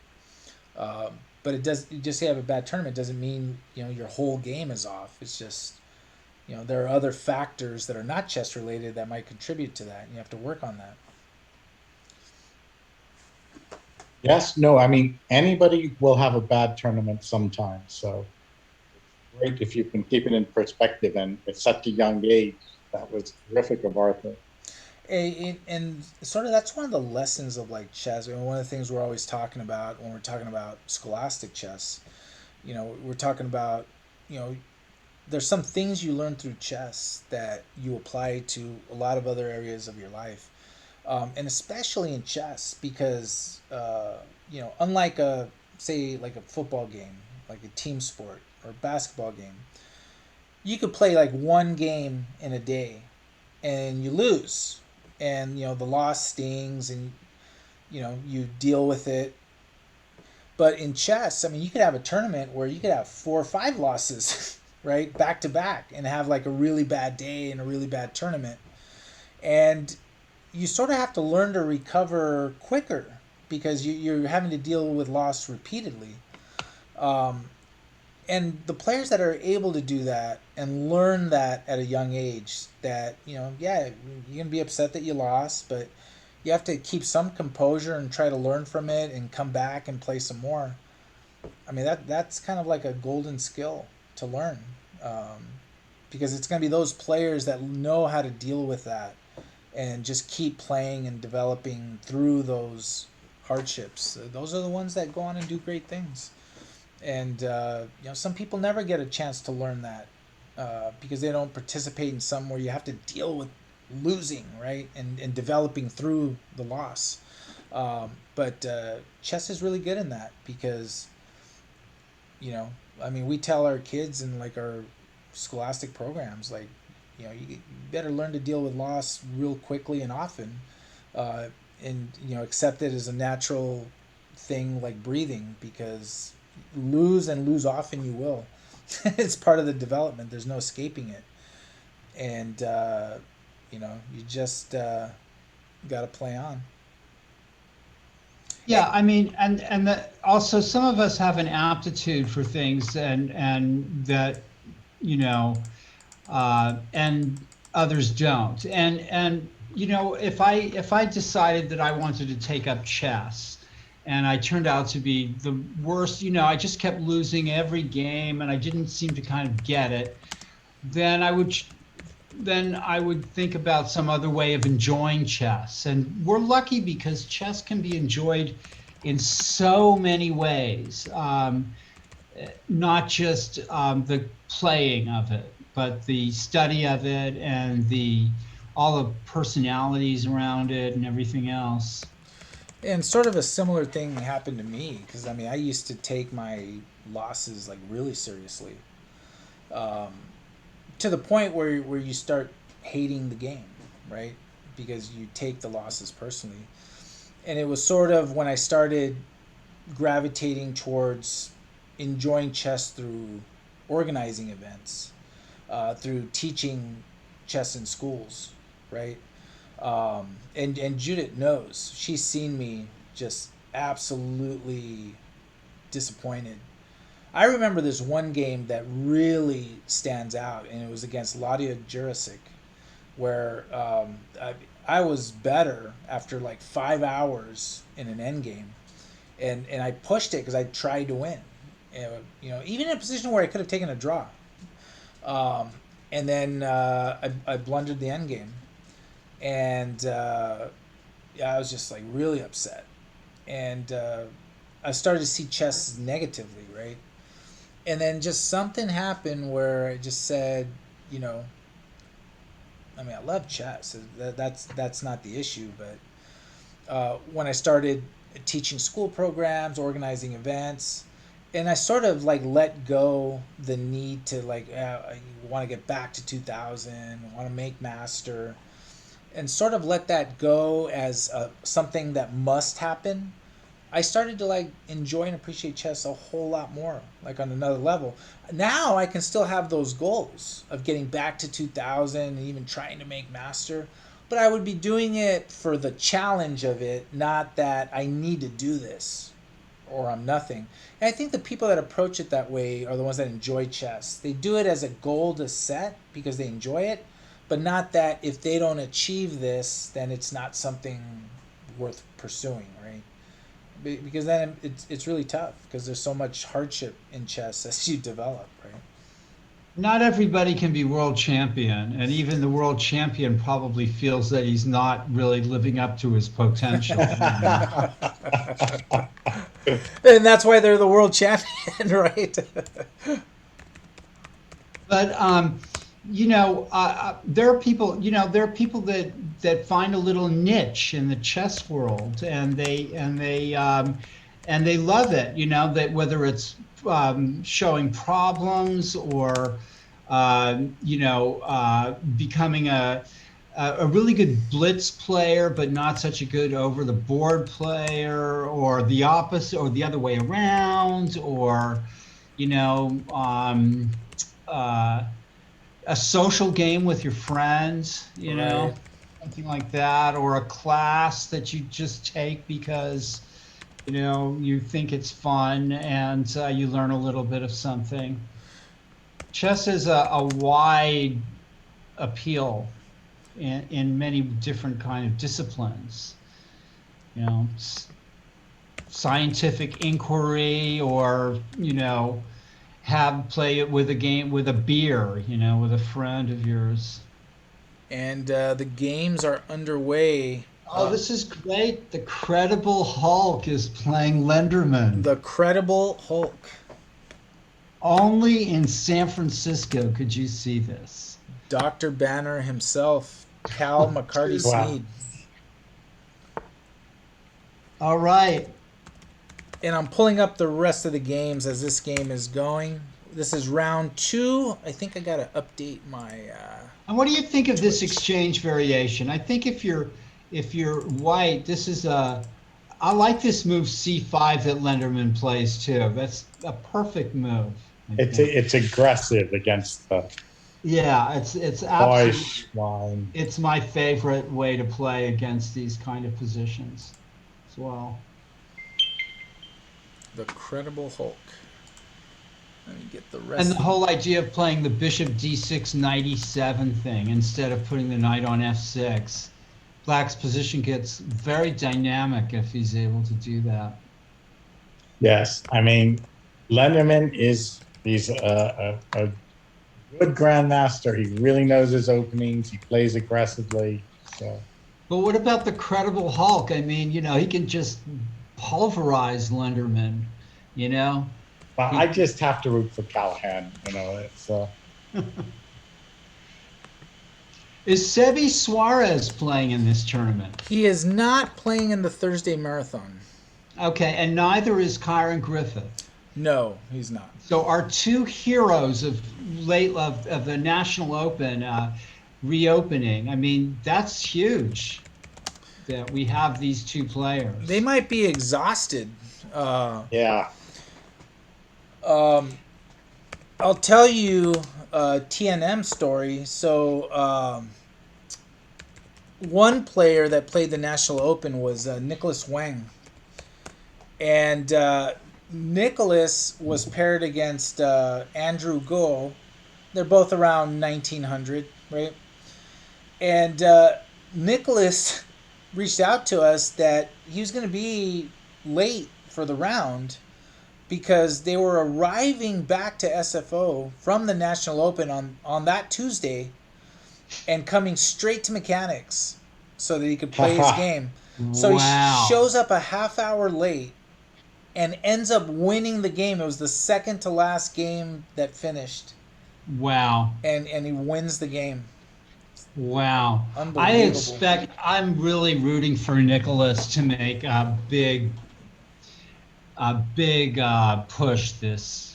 But it does just you have a bad tournament doesn't mean your whole game is off. It's just there are other factors that are not chess related that might contribute to that, and you have to work on that. Yes, no, I mean, anybody will have a bad tournament sometimes. So great if you can keep it in perspective. And at such a young age, that was terrific of Arthur. And sort of that's one of the lessons of like chess. I mean, one of the things we're always talking about when we're talking about scholastic chess, we're talking about, you know, there's some things you learn through chess that you apply to a lot of other areas of your life, and especially in chess because unlike a say like a football game, like a team sport or a basketball game, you could play like one game in a day and you lose, and the loss stings, and you deal with it. But in chess, I mean, you could have a tournament where you could have 4 or 5 losses, right, back to back, and have like a really bad day and a really bad tournament. And you sort of have to learn to recover quicker because you're having to deal with loss repeatedly. Um, and the players that are able to do that and learn that at a young age, that yeah, you're gonna be upset that you lost, but you have to keep some composure and try to learn from it and come back and play some more. I mean, that's kind of like a golden skill to learn, um, because it's going to be those players that know how to deal with that and just keep playing and developing through those hardships. Those are the ones that go on and do great things. And some people never get a chance to learn that because they don't participate in some where you have to deal with losing, right, and developing through the loss. But chess is really good in that because you know I mean, we tell our kids in like our scholastic programs, like, you better learn to deal with loss real quickly and often, uh, and accept it as a natural thing like breathing, because lose and lose often you will. It's part of the development. There's no escaping it. And you just got to play on. Yeah, I mean, and that also some of us have an aptitude for things, and that you know, and others don't. And if I decided that I wanted to take up chess, and I turned out to be the worst, I just kept losing every game, and I didn't seem to kind of get it, then I would think about some other way of enjoying chess. And we're lucky because chess can be enjoyed in so many ways, not just the playing of it, but the study of it and the all the personalities around it and everything else. And sort of a similar thing happened to me because I mean, I used to take my losses like really seriously, um, to the point where you start hating the game, right? Because you take the losses personally. And it was sort of when I started gravitating towards enjoying chess through organizing events, through teaching chess in schools, right? And Judith knows. She's seen me just absolutely disappointed. I remember this one game that really stands out, and it was against Ladia Jurasic, where I was better after like 5 hours in an end game, and I pushed it because I tried to win. Even in a position where I could have taken a draw. Um, and then I blundered the end game, and yeah, I was just like really upset, and I started to see chess negatively, right? And then just something happened where I just said, you know, I mean, I love chess. That's not the issue, but when I started teaching school programs, organizing events, and I sort of like let go the need to like I want to get back to 2000, want to make master, and sort of let that go as something that must happen. I started to like enjoy and appreciate chess a whole lot more, like on another level. Now I can still have those goals of getting back to 2000 and even trying to make master, but I would be doing it for the challenge of it, not that I need to do this or I'm nothing. And I think the people that approach it that way are the ones that enjoy chess. They do it as a goal to set because they enjoy it, but not that if they don't achieve this, then it's not something worth pursuing, right? Because then it's really tough because there's so much hardship in chess as you develop, right? Not everybody can be world champion, and even the world champion probably feels that he's not really living up to his potential. And that's why they're the world champion, right? But there are people, that find a little niche in the chess world, and they love it. That whether it's showing problems or becoming a really good blitz player, but not such a good over the board player, or the opposite, or the other way around, or you know. Uh, a social game with your friends, Right. something like that, or a class that you just take because, you think it's fun and you learn a little bit of something. Chess is a wide appeal in many different kind of disciplines, scientific inquiry, or, have play it with a game with a beer, with a friend of yours. And the games are underway. Oh, this is great. The Credible Hulk is playing Lenderman. The Credible Hulk. Only in San Francisco could you see this. Dr. Banner himself, Cal McCarty Wow. Sneed. All right. And I'm pulling up the rest of the games as this game is going. This is round 2. I think I got to update my. And what do you think of this exchange variation? I think if you're white, this is I like this move C5 that Lenderman plays too. That's a perfect move. It's aggressive against the Yeah, it's boy absolutely. swine. It's my favorite way to play against these kind of positions as well. The Credible Hulk. Let me get the And rest. the whole idea of playing the bishop d6 knight e7 thing instead of putting the knight on f6. Black's position gets very dynamic if he's able to do that. Yes, I mean, Lenderman he's a good grandmaster. He really knows his openings. He plays aggressively. So But what about the Credible Hulk? I mean, he can just pulverize Lenderman, you know? but I just have to root for Callahan. It's Is Sebi Suarez playing in this tournament? He is not playing in the Thursday marathon. Okay, and neither is Kyron Griffith. No, he's not. So our two heroes of the National Open reopening. I mean, that's huge that we have these two players. They might be exhausted. yeah. I'll tell you a TNM story. So one player that played the National Open was Nicholas Wang. And Nicholas was paired against Andrew Goh. They're both around 1900, right? And Nicholas reached out to us that he was going to be late for the round because they were arriving back to SFO from the National Open on that Tuesday and coming straight to mechanics so that he could play his Haha. game. So he Wow. shows up a half hour late and ends up winning the game. It was the second to last game that finished, Wow. and he wins the game. Wow. Unbelievable. I'm really rooting for Nicholas to make a big push this.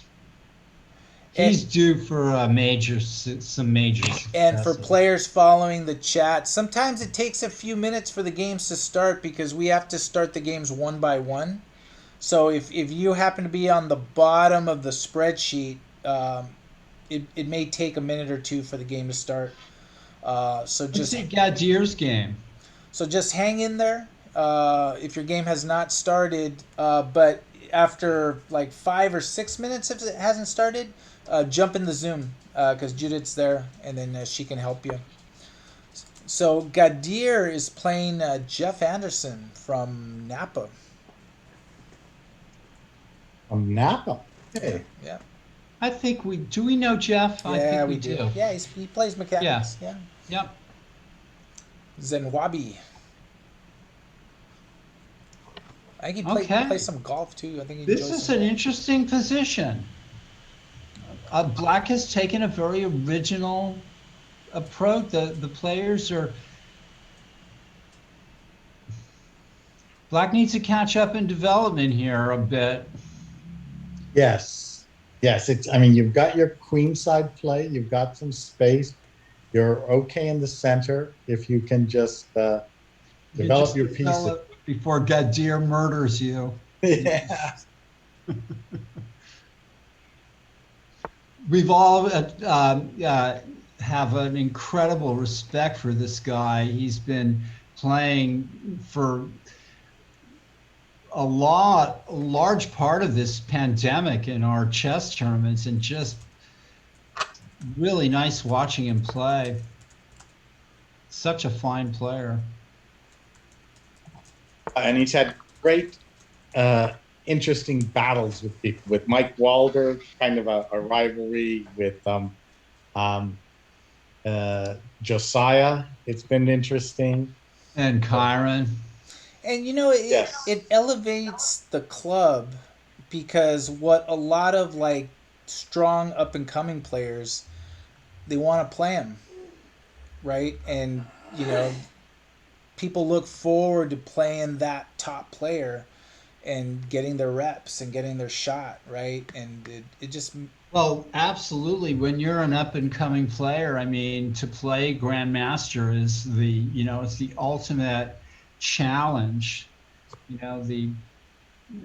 And, He's due for some major and for successes. players following the chat, sometimes it takes a few minutes for the games to start because we have to start the games one by one. So if you happen to be on the bottom of the spreadsheet, it may take a minute or two for the game to start. So Let's just see Gadir's game. so just hang in there. If your game has not started, but after like 5 or 6 minutes, if it hasn't started, jump in the Zoom because Judith's there, and then she can help you. So Gadir is playing Jeff Anderson from Napa. From Napa. Yeah, Hey, yeah, I think we know Jeff? I yeah. think We we do. do. Yeah, he plays Yeah. mechanics. Yeah, Yep. Zenwabi. I think he play Okay. some golf too. I think he This enjoys is some an golf. interesting position. Black has taken a very original approach. The players are Black needs to catch up in development here a bit. yes. Yes, I mean, you've got your queenside play, you've got some space, you're okay in the center if you can just You develop just your pieces. develop before Gadir murders you. Yeah. We've all have an incredible respect for this guy. He's been playing for a large part of this pandemic in our chess tournaments, and just really nice watching him play. Such a fine player. And he's had great, uh, interesting battles with people, with Mike Walder, kind of a rivalry with um, Josiah. It's been interesting. And Kyron. And it Yes. it elevates the club because what a lot of like strong up and coming players they want to play him, right? And people look forward to playing that top player and getting their reps and getting their shot, right? And it just Well, absolutely. When you're an up and coming player, I mean, to play Grandmaster is it's the ultimate challenge. You know,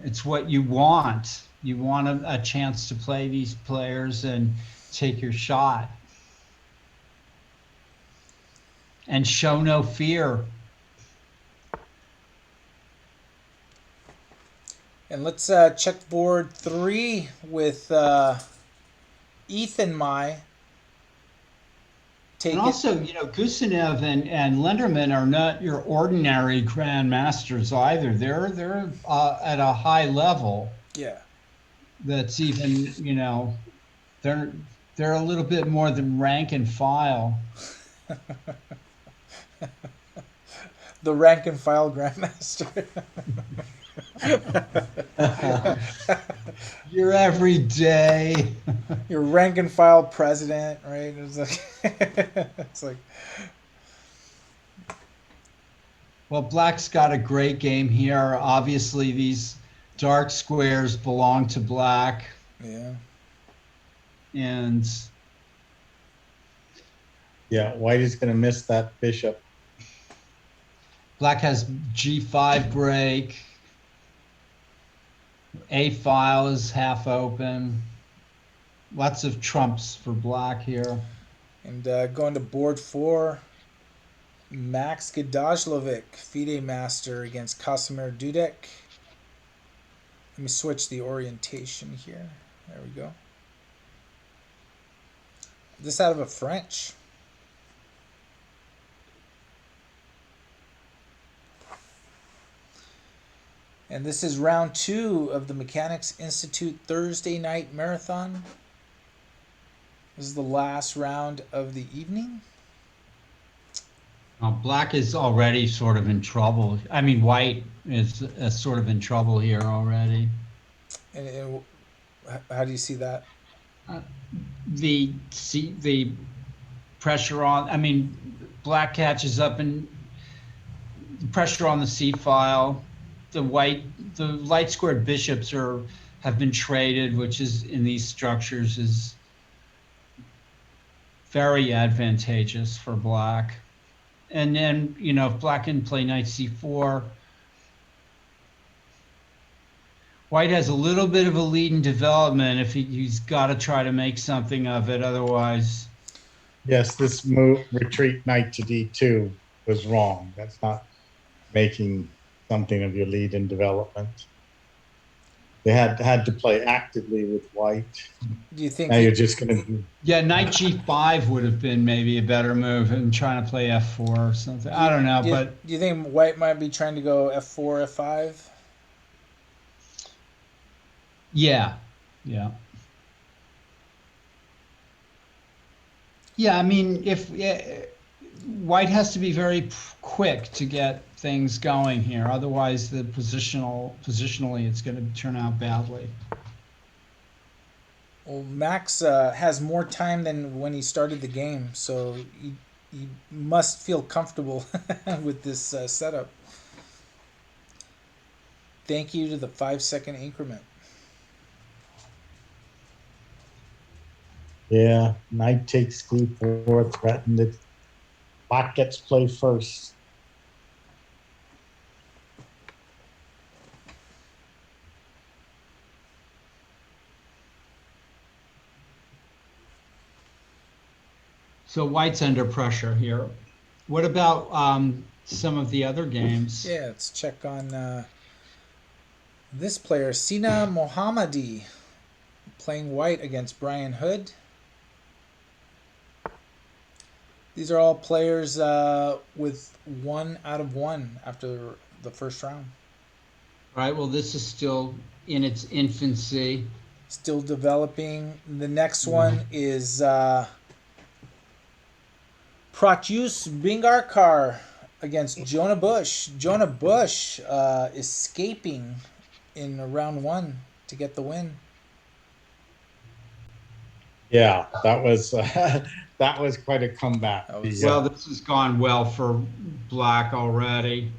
it's what you want. You want a chance to play these players and take your shot and show no fear. and let's check board 3 with Ethan Mai. And Take it. also, Gusenev and Linderman are not your ordinary grandmasters either. They're at a high level Yeah. that's even, they're they're a little bit more than rank and file. The rank and file grandmaster. Your everyday. Your rank and file president, right? It's like, it's like, Well, Black's got a great game here. Obviously, these dark squares belong to Black, yeah. and Yeah, White is going to miss that bishop. Black has G5 break. A file is half open. Lots of trumps for Black here. And going to board 4, Max Gadajlovic, FIDE master against Kasimir Dudek. Let me switch the orientation here. There we go. This out of a French. And this is round 2 of the Mechanics Institute Thursday night marathon. This is the last round of the evening. Black is already sort of in trouble. I mean, white is sort of in trouble here already. And how do you see that? The pressure on. I mean, black catches up and the pressure on the C file. The light squared bishops have been traded, which is in these structures is very advantageous for black. And then, if black can play knight c4, white has a little bit of a lead in development if he's got to try to make something of it. Otherwise, Yes, this move, retreat knight to d2 was wrong. That's not making something of your lead in development. They had to play actively with white. Do you think Now you're just going to... yeah, knight g5 would have been maybe a better move than trying to play f4 or something. I don't know, but do you think white might be trying to go f4, f5? yeah. I mean, if white has to be very quick to get things going here, otherwise the positionally it's going to turn out badly. Well, Max has more time than when he started the game, so he must feel comfortable with this setup. Thank you to the 5-second increment. Yeah, knight takes d4, threatened it. Black gets play first. So white's under pressure here. What about some of the other games? Yeah, let's check on this player, Sina Mohammadi, playing white against Brian Hood. These are all players with 1 out of 1 after the first round. All right, well, this is still in its infancy. Still developing. The next one is Pratyus Bingarkar against Jonah Bush. Jonah Bush escaping in round 1 to get the win. Yeah, that was that was quite a comeback. Well, this has gone well for black already.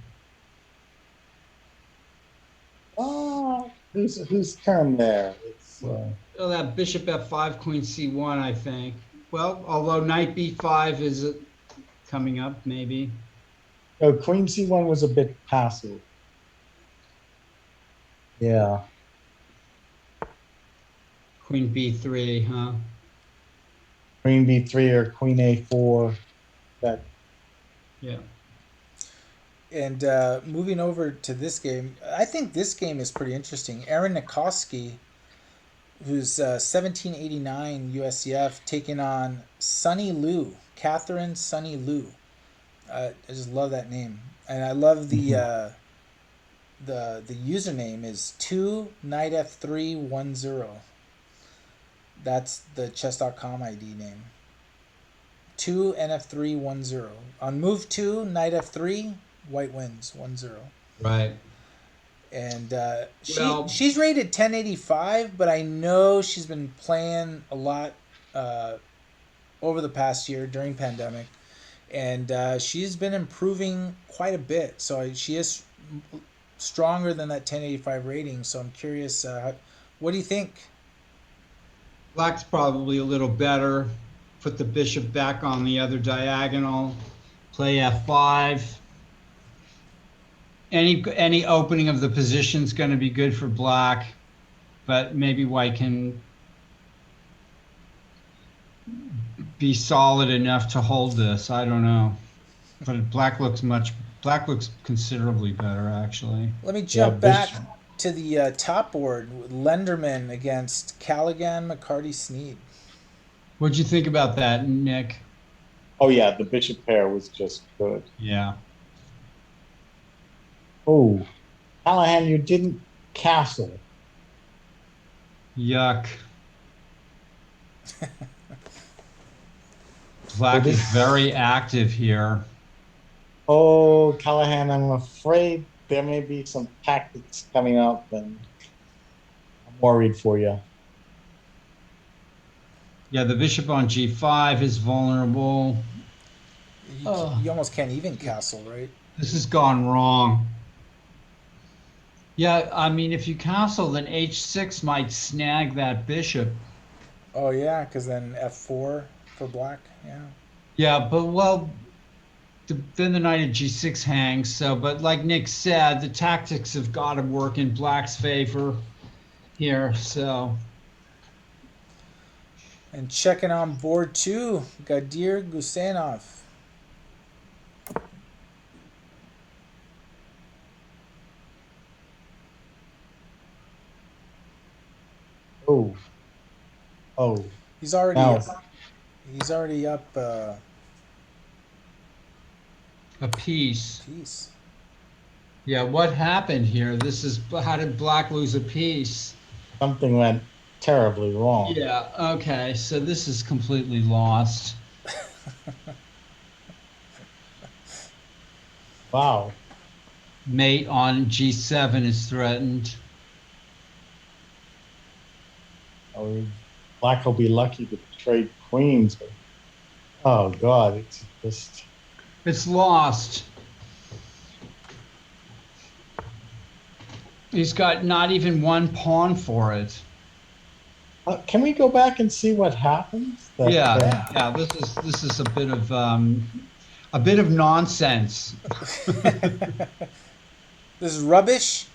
Oh, whose turn there? It's Oh, that bishop f5, queen c1, I think. Well, although knight b5 is coming up, maybe. oh, queen c1 was a bit passive. Yeah. Queen b3, huh? Queen b3 or queen a4. That. Yeah. And moving over to this game, I think this game is pretty interesting. Aaron Nikoski, who's 1789 USCF, taking on Sunny Liu, Catherine Sunny Liu. I just love that name, and I love the username is 2 knight f3 10. That's the chess.com ID name. 2 nf3 10. On move 2 knight f3, white wins 1-0. Right. And she's rated 1085, but I know she's been playing a lot over the past year during pandemic, and she's been improving quite a bit. So she is stronger than that 1085 rating. So I'm curious, what do you think? Black's probably a little better. Put the bishop back on the other diagonal. Play f5. Any opening of the position is going to be good for black, but maybe white can be solid enough to hold this. I don't know, but black looks considerably better actually. Let me jump back to the top board with Lenderman against Callaghan, McCarty, Sneed. What'd you think about that, Nick? Oh yeah, the bishop pair was just good. Yeah. Oh, Callahan, you didn't castle. Yuck. So Black is this, very active here. oh, Callahan, I'm afraid there may be some tactics coming up, and I'm worried for you. Yeah, the bishop on g5 is vulnerable. You Oh, almost can't even castle, right? this has gone wrong. Yeah, I mean, if you castle, then h6 might snag that bishop. Oh yeah, because then f4 for black. Yeah. Yeah, but well, then the knight at g6 hangs. So, but like Nick said, the tactics have got to work in black's favor here. So, And checking on board two, Gadir Gusenov. Oh, oh, He's already now he's already up a piece. piece. Yeah, what happened here? This is how did black lose a piece? something went terribly wrong. Yeah, okay. So this is completely lost. Wow. Mate on g7 is threatened. Oh, Black will be lucky to trade queens. But, oh God, it's just. It's lost. He's got not even one pawn for it. Can we go back and see what happens? That Yeah, Yeah. yeah. This is a bit of nonsense. This is rubbish.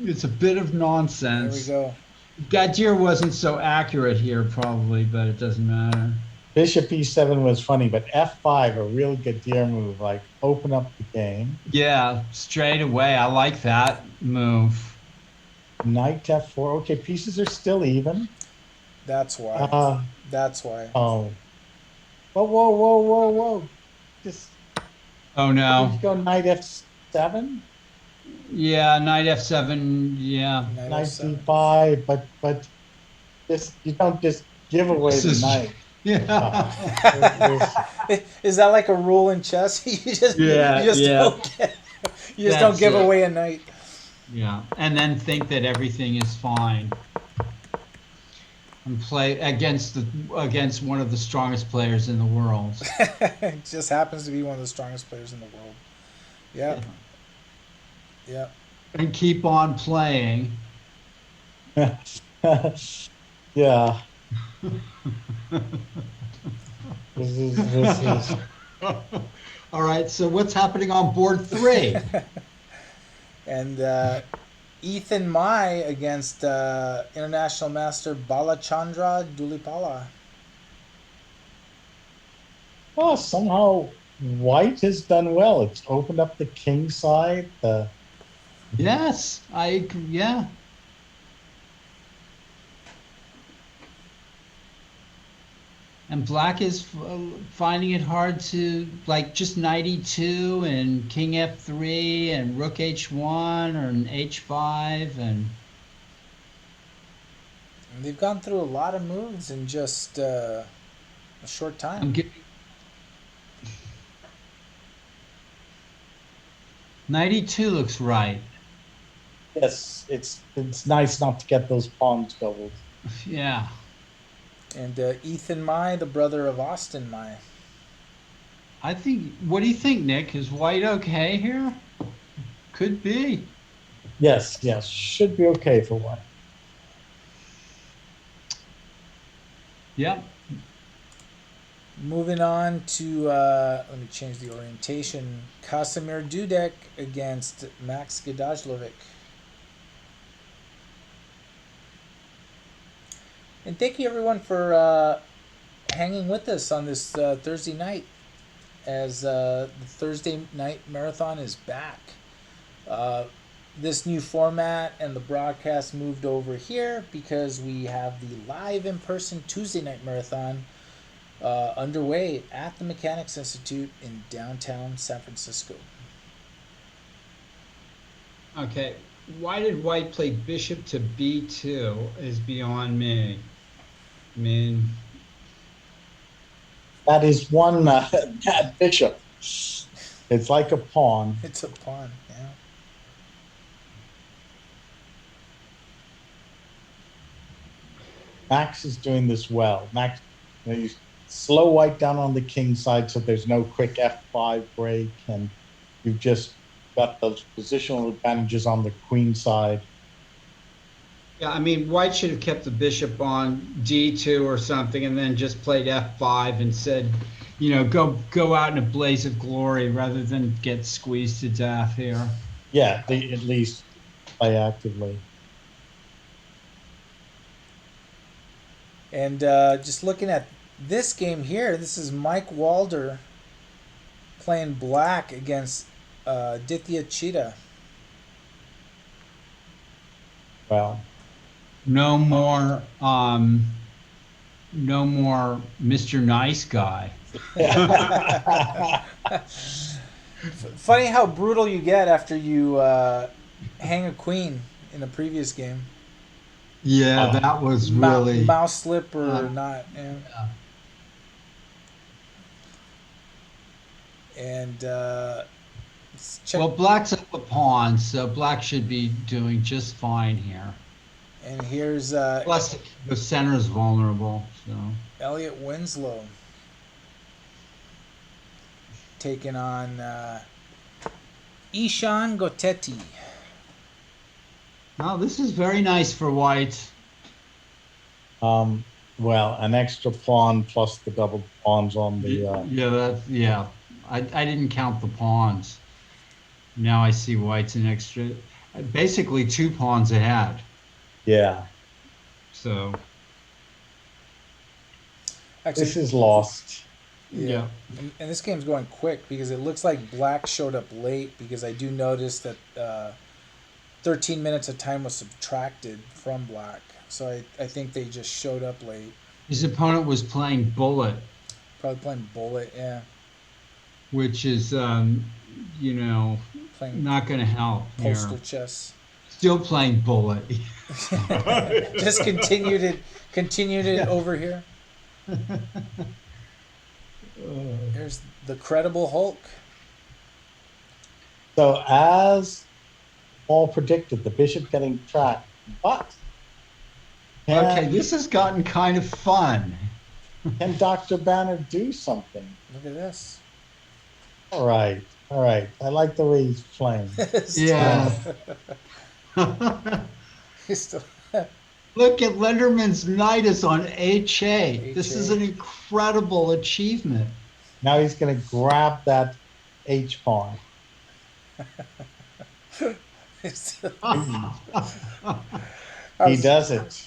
It's a bit of There we nonsense. go. Gadir wasn't so accurate here, probably, but it doesn't matter. Bishop e7 was funny, but f5, a real Gadir move, like open up the game. Yeah, straight away. I like that move. Knight f4. Okay, pieces are still even. That's why. Uh, That's why. oh, whoa, whoa, whoa, whoa, whoa! Just Oh did you no. go knight f7, Yeah, knight f7. Yeah. Knight knight f7. d5? But just you don't just give away This the is knight. yeah. There's Is that like a rule in chess? You Yeah, just yeah. don't That's give it. away a knight. Yeah. And then think that everything is fine. And play against one of the strongest players in the world. It just happens to be one of the strongest players in the world. Yep. Yep. And keep on playing. yeah. This is All right, so what's happening on board three? And Ethan Mai against international master Balachandra Dulipala. oh, somehow white has done well. It's opened up the king side. Yes, yeah. And black is finding it hard to like just knight e2 and king f3 and rook h1 or an h5 and They've gone through a lot of moves in just a short I'm time. getting knight e2 looks right. Yes, it's nice not to get those pawns doubled. Yeah. And Ethan Mai, the brother of Austin Mai. I think, what do you think, Nick? Is white okay here? Could be. Yes, yes, should be okay for white. Yep. Moving on to, let me change the orientation. Kasimir Dudek against Max Gadajlovic. And thank you everyone for hanging with us on this Thursday night as the Thursday night marathon is back. This new format and the broadcast moved over here because we have the live in-person Tuesday night marathon underway at the Mechanics Institute in downtown San Francisco. Okay. Why did white play bishop to b2 is beyond me. I mean, That is one bad bishop. It's like a pawn. It's a pawn. Yeah. Max is doing this well. Max, you slow white down on the king side so there's no quick f5 break, and you've just got those positional advantages on the queen side. yeah, I mean, white should have kept the bishop on d2 or something, and then just played f5 and said, go out in a blaze of glory rather than get squeezed to death here. Yeah, they at least play actively. And just looking at this game here, this is Mike Walder playing black against Aditya Cheetah. Well, No more, no more Mr. Nice Guy. Funny how brutal you get after you hang a queen in a previous game. Yeah, that was really. Mouse slip or not. Yeah. And let's check. Well, black's up a pawn, so black should be doing just fine here. And here's Plus, the center is vulnerable, so. Elliot Winslow taking on Ishan Gotetti. Now, this is very nice for white. well, an extra pawn plus the double pawns on the. Yeah. I didn't count the pawns. Now I see white's an extra, basically 2 pawns ahead. Yeah, So, Actually, this is lost. yeah. and this game's going quick because it looks like black showed up late because I do notice that 13 minutes of time was subtracted from black. So I think they just showed up late. His opponent was playing bullet, Probably playing bullet, yeah. which is, Playing not going to help postal here. chess. Still playing bullet. Just continued it over here. There's the credible Hulk. So as all predicted, the bishop getting tracked, but Okay, this has gotten kind of fun. can Dr. Banner do something? Look at this. All right. I like the way he's playing. Yeah. He's still- Look at Lenderman's knight is on HA. This is an incredible achievement. Now he's going to grab that H pawn. he's still- He does it.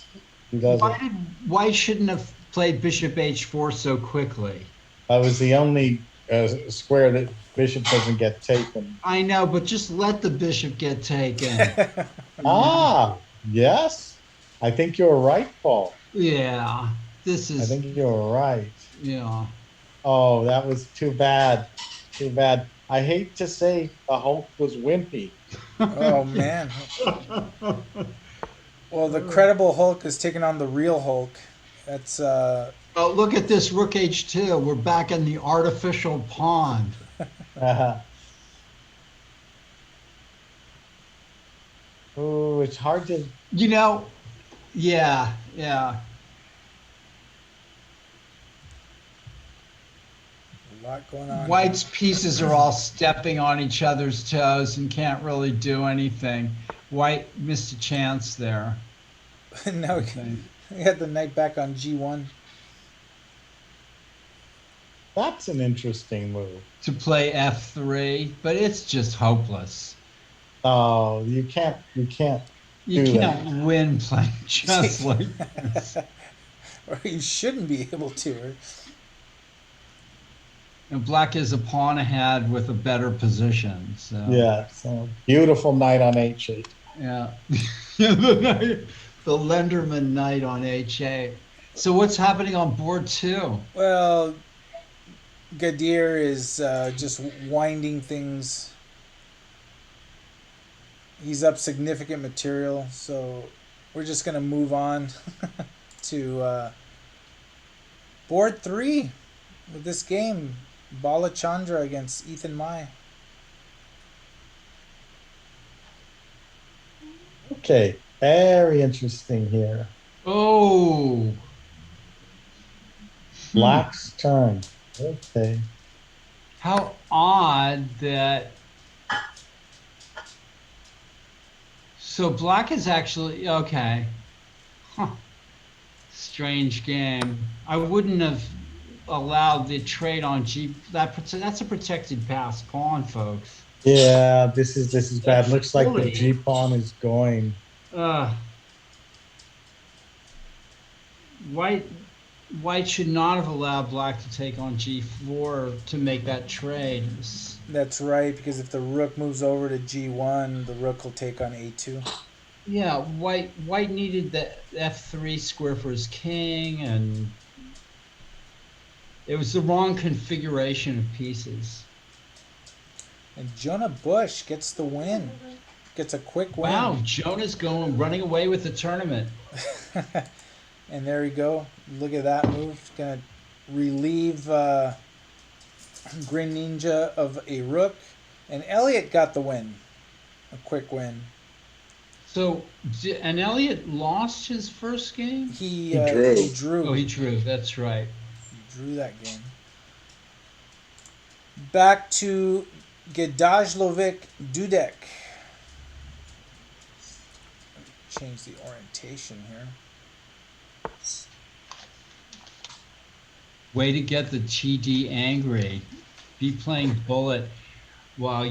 He does it. Why shouldn't have played bishop h4 so quickly? That was the only square that bishop doesn't get taken. I know, but just let the bishop get taken. Ah, yes. I think you're right, Paul. Yeah, this I is, think you're right. yeah. Oh, that was too bad. Too bad. I hate to say the Hulk was wimpy. Oh man. Well, the credible Hulk is taking on the real Hulk. That's Oh, look at this, rook h2. We're back in the artificial pond. Oh, it's hard to. Yeah. a lot going on. White's pieces are all stepping on each other's toes and can't really do anything. White missed a chance there. Now we got the knight back on G1. That's an interesting move. To play f3, but it's just hopeless. Oh, you can't. You Do can't win playing chess like this. Or you shouldn't be able to. And black is a pawn ahead with a better position. So Yeah. So beautiful knight on H8. yeah. The Lenderman knight on h8. So what's happening on board 2? Well, Gadir is just winding things He's up significant material, so we're just gonna move on to board 3 with this game. Bala Chandra against Ethan Mai. Okay, very interesting here. Oh, hmm. Black's turn. Okay. How odd that. So black is actually okay. Huh. Strange game. I wouldn't have allowed the trade on G. That's a protected pass pawn, folks. Yeah, this is bad. That's Looks like the silly. G pawn is going. Uh, white white should not have allowed black to take on G4 to make that trade. That's right, because if the rook moves over to G1, the rook will take on A2. Yeah, white needed the F3 square for his king, and it was the wrong configuration of pieces. And Jonah Bush gets the win. Gets a quick win. Wow, Jonah's running away with the tournament. And there we go. Look at that move. Gonna relieve Green Ninja of a rook. And Elliot got the win. A quick win. So, and Elliot lost his first game? He He drew. he drew. Oh, he drew. That's right. He drew that game. Back to Gedajlovic Dudek. Change the orientation here. Way to get the TD angry. Be playing bullet while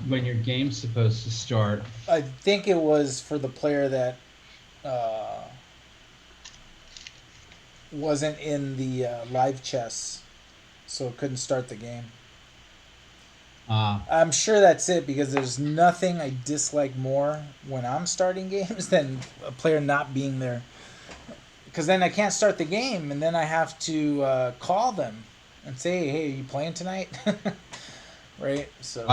when your game's supposed to start. I think it was for the player that wasn't in the live chess, so couldn't start the game. I'm sure that's it, because there's nothing I dislike more when I'm starting games than a player not being there. Because then I can't start the game, and then I have to call them and say, "Hey, are you playing tonight?" Right? So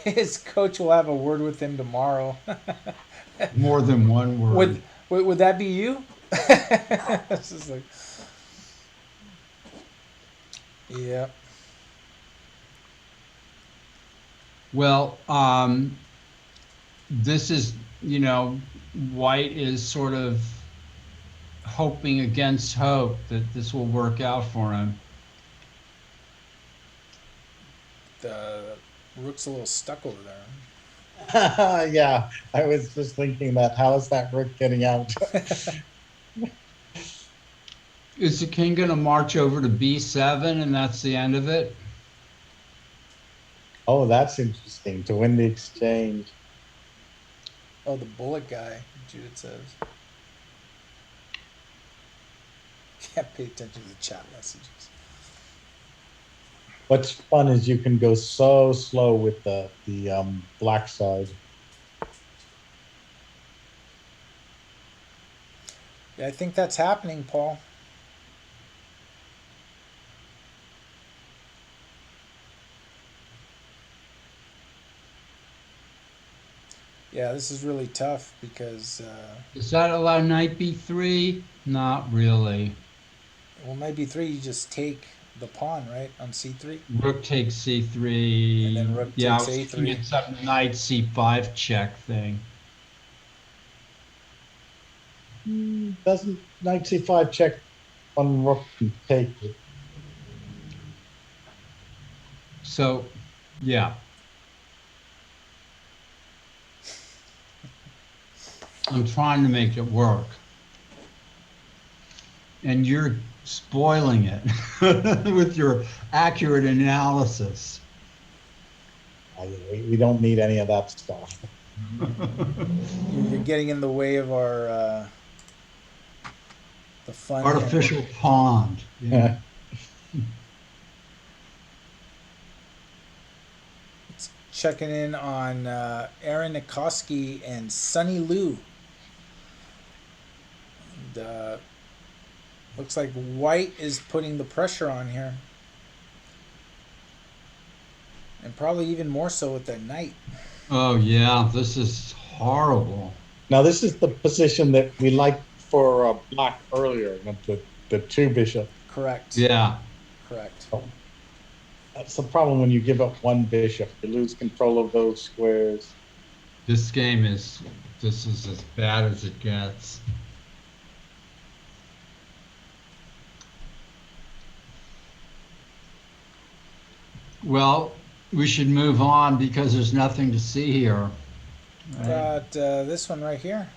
his coach will have a word with him tomorrow. More than one word. Would that be you? It's just like, yeah. Well, this is, white is sort of hoping against hope that this will work out for him. The rook's a little stuck over there. Yeah, I was just thinking that. How is that rook getting out? Is the king going to march over to B7 and that's the end of it? Oh, that's interesting. To win the exchange. Oh, the bullet guy, Judith says. Can't pay attention to the chat messages. What's fun is you can go so slow with the black side. Yeah, I think that's happening, Paul. Yeah, this is really tough because Does that allow knight B3? Not really. well, knight b3, you just take the pawn, right, on c3, Rook takes C3. and then rook Yeah, I takes was thinking a3. it's some knight C5 check thing. Doesn't knight c5 check one rook and take it? So, yeah. I'm trying to make it work. And you're spoiling it with your accurate analysis. We don't need any of that stuff. You're getting in the way of our the fun Artificial pond. Yeah. Checking in on Aaron Nikoski and Sunny Liu. And, looks like white is putting the pressure on here. And probably even more so with that knight. Oh yeah, this is horrible. Now this is the position that we liked for black earlier, with the two bishop. Correct. Yeah, Correct. Oh, that's the problem when you give up one bishop. You lose control of those squares. this is as bad as it gets. Well, we should move on because there's nothing to see here. Right? Got this one right here.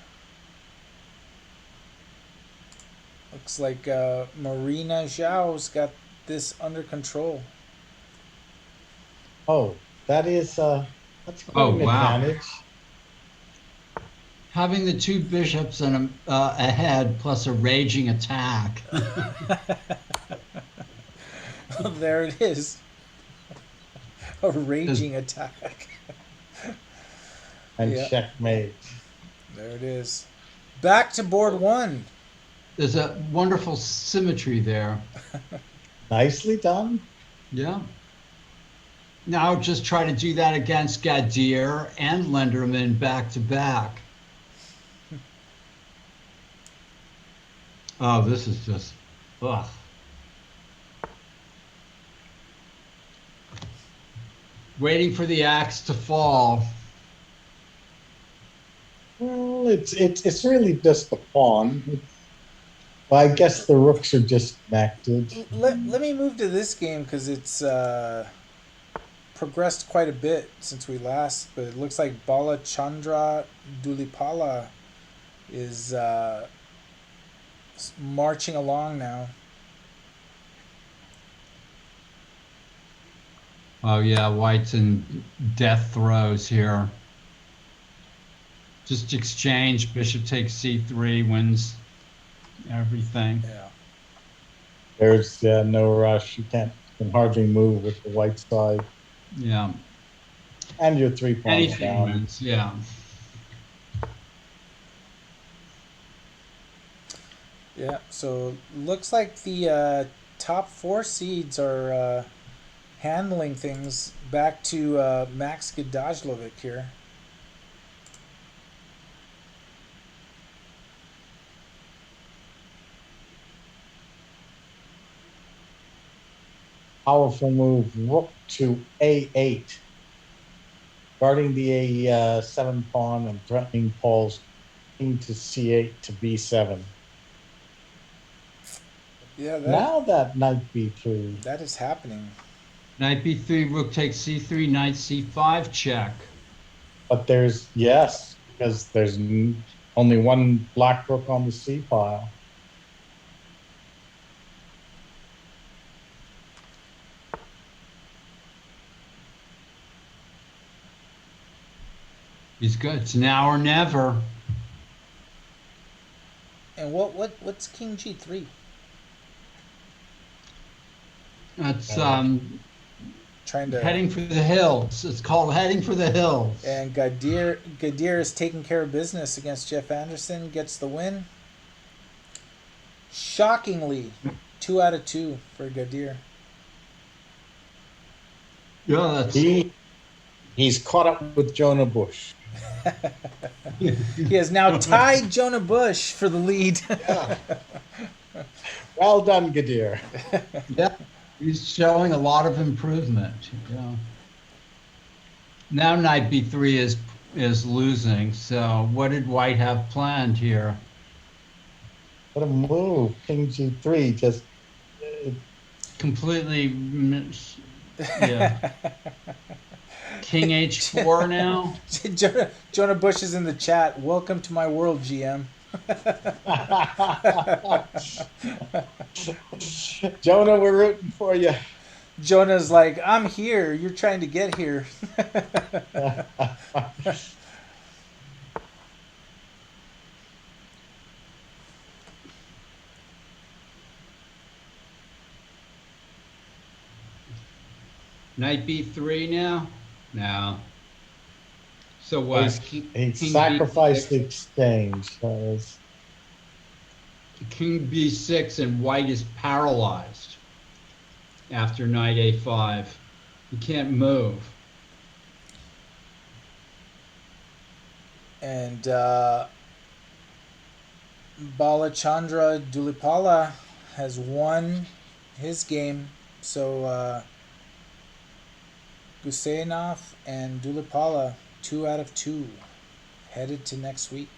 Looks like Marina Zhao's got this under control. Oh, that's quite Oh an wow. advantage. Having the two bishops and ahead plus a raging attack. There it is. A raging attack. And Yeah. checkmate. There it is. Back to board one. There's a wonderful symmetry there. Nicely done. Yeah. Now just try to do that against Gadir and Lenderman back to back. Oh, this is just, ugh. Waiting for the axe to fall. Well, it's really just the pawn. Well, I guess the rooks are just connected. Let me move to this game because it's progressed quite a bit since we last. But it looks like Bala Chandra Dulipala is marching along now. Oh yeah, White's in death throes here. Just exchange, bishop takes c3, wins everything. Yeah. There's no rush. You can hardly move with the white side. Yeah. And your 3 pawns Anything down. wins, yeah. Yeah, so looks like the top 4 seeds are handling things. Back to Max Gadajlovic here. Powerful move, rook to a8. Guarding the a7 pawn and threatening Paul's king to c8 to b7. Yeah, Now that knight b3. that is happening. Knight b3, rook takes c3, knight c5, check. But because there's only one black rook on the c file. He's good. It's now or never. And what's King G3? That's Trying to heading for the hills. It's called heading for the hills. And Gadir is taking care of business against Jeff Anderson, gets the win. Shockingly, 2 out of 2 for Gadir. Yeah, that's He's caught up with Jonah Bush. He has now tied Jonah Bush for the lead. Yeah. Well done, Gadir. yeah. He's showing a lot of improvement. Yeah. Now knight b3 is losing. So what did White have planned here? What a move. King G3 just Completely. Yeah. King h4 now. Jonah Bush is in the chat. Welcome to my world, GM. Jonah, we're rooting for you. Jonah's like, I'm here. You're trying to get here. Knight b3 now? No. So what? He sacrificed the exchange. King b6 and White is paralyzed after knight a5. He can't move. And Balachandra Dulipala has won his game. So Gusenath and Dulipala, 2 out of 2, headed to next week.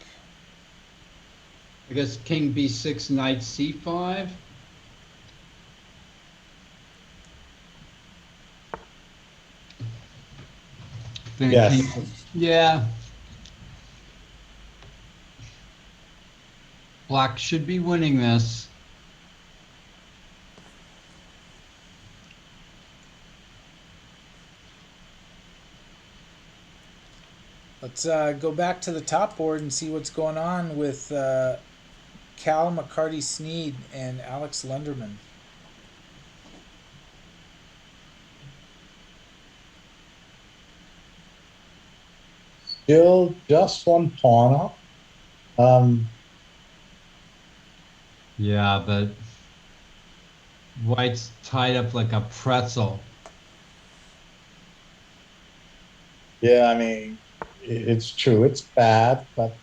I guess king b6, knight c5. Then Yes. king, yeah. Black should be winning this. Let's go back to the top board and see what's going on with Cal McCarty Sneed and Alex Lunderman. Still just one pawn up. Yeah, but white's tied up like a pretzel. Yeah, I mean, it's true. It's bad, but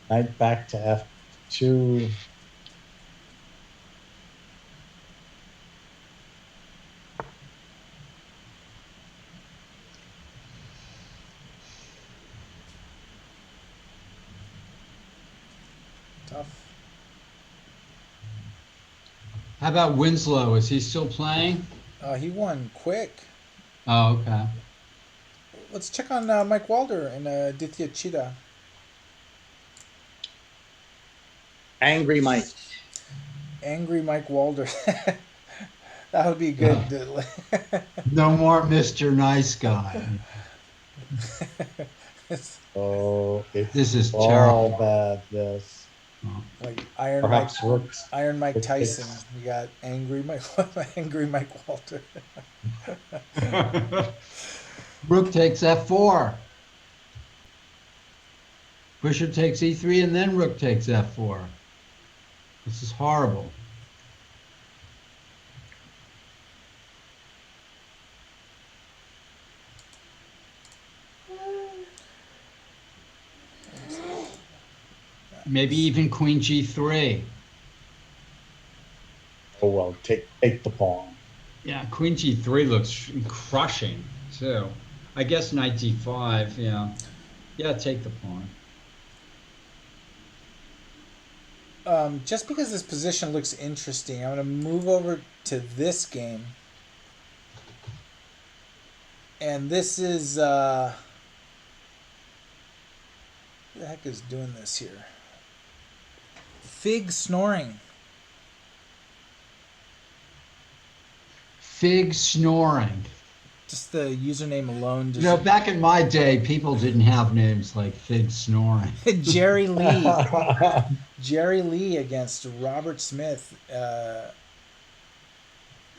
knight back to f2. Tough. How about Winslow? Is he still playing? He won quick. Oh, okay. Let's check on Mike Walder and Aditya Chida. Angry Mike. Angry Mike Walder. That would be good. No more Mr. Nice Guy. Oh, it's This is all terrible. bad. Yes. Like Iron Perhaps Rook's. Mike Rook Tyson. takes- We got Angry Mike Angry Mike Walter. Rook takes f4. Bishop takes e3 and then rook takes f4. This is horrible. Maybe even queen g3. Oh well, take the pawn. Yeah, queen g3 looks crushing too. I guess knight d5, yeah. Yeah, take the pawn. Just because this position looks interesting, I'm going to move over to this game. And this is, who the heck is doing this here? Fig Snoring. Fig snoring. Just the username alone. You know, back in my day, people didn't have names like Fig snoring. Jerry Lee. Jerry Lee against Robert Smith.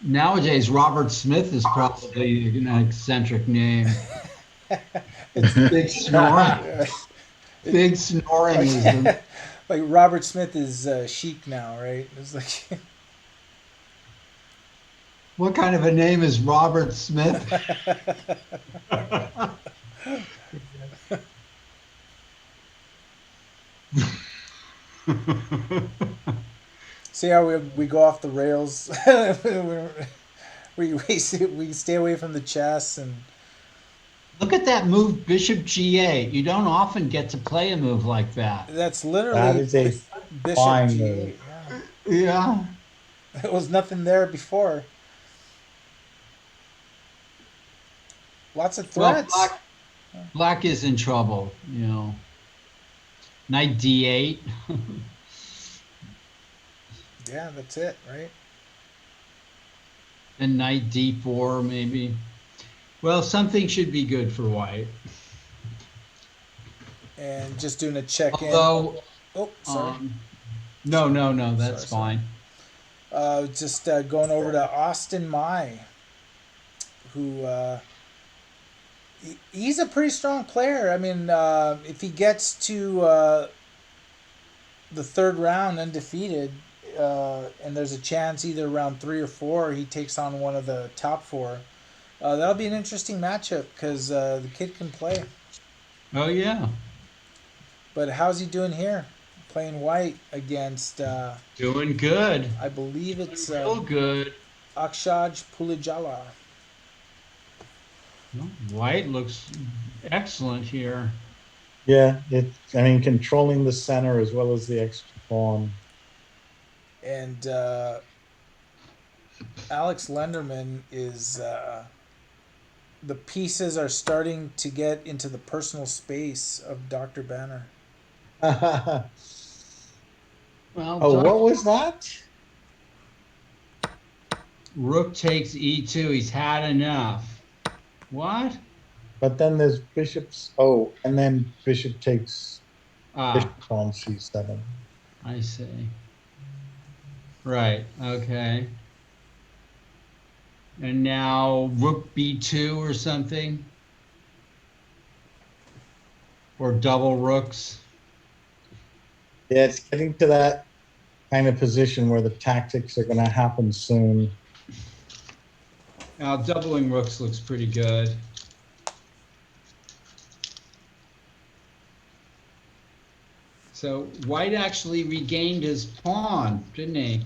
Nowadays, Robert Smith is probably an eccentric name. It's Big Snoring. Big Snoring is the, Like Robert Smith is chic now, right? It's like what kind of a name is Robert Smith? see how we go off the rails. we stay away from the chess and Look at that move, Bishop G8. You don't often get to play a move like that. that's literally That is a Bishop fine G8. move. Yeah. Yeah. There was nothing there before. Lots of Well, threats. black is in trouble, you know. Knight D8. Yeah, that's it, right? And knight D4, maybe. Well, something should be good for white. And just doing a check in. Although, Oh, sorry. no, that's Sorry. fine. Just going over to Austin Mai, who he's a pretty strong player. I mean, if he gets to the third round undefeated, and there's a chance either round 3 or 4 he takes on one of the top 4. That'll be an interesting matchup because the kid can play. Oh yeah, But how's he doing here? Playing white against, doing good. I believe it's Real good. Akshaj Pulijala. Well, White looks excellent here. Yeah, I mean, controlling the center as well as the extra pawn. And Alex Lenderman is. The pieces are starting to get into the personal space of Dr. Banner. Oh, Well, what was that? Rook takes e2. He's had enough. What? But then there's bishops. Oh, and then bishop takes bishop Ah, on c7. I see. Right. Okay. And now rook b2 or something, or double rooks. Yeah, it's getting to that kind of position where the tactics are going to happen soon. Now doubling rooks looks pretty good. So White actually regained his pawn, didn't he?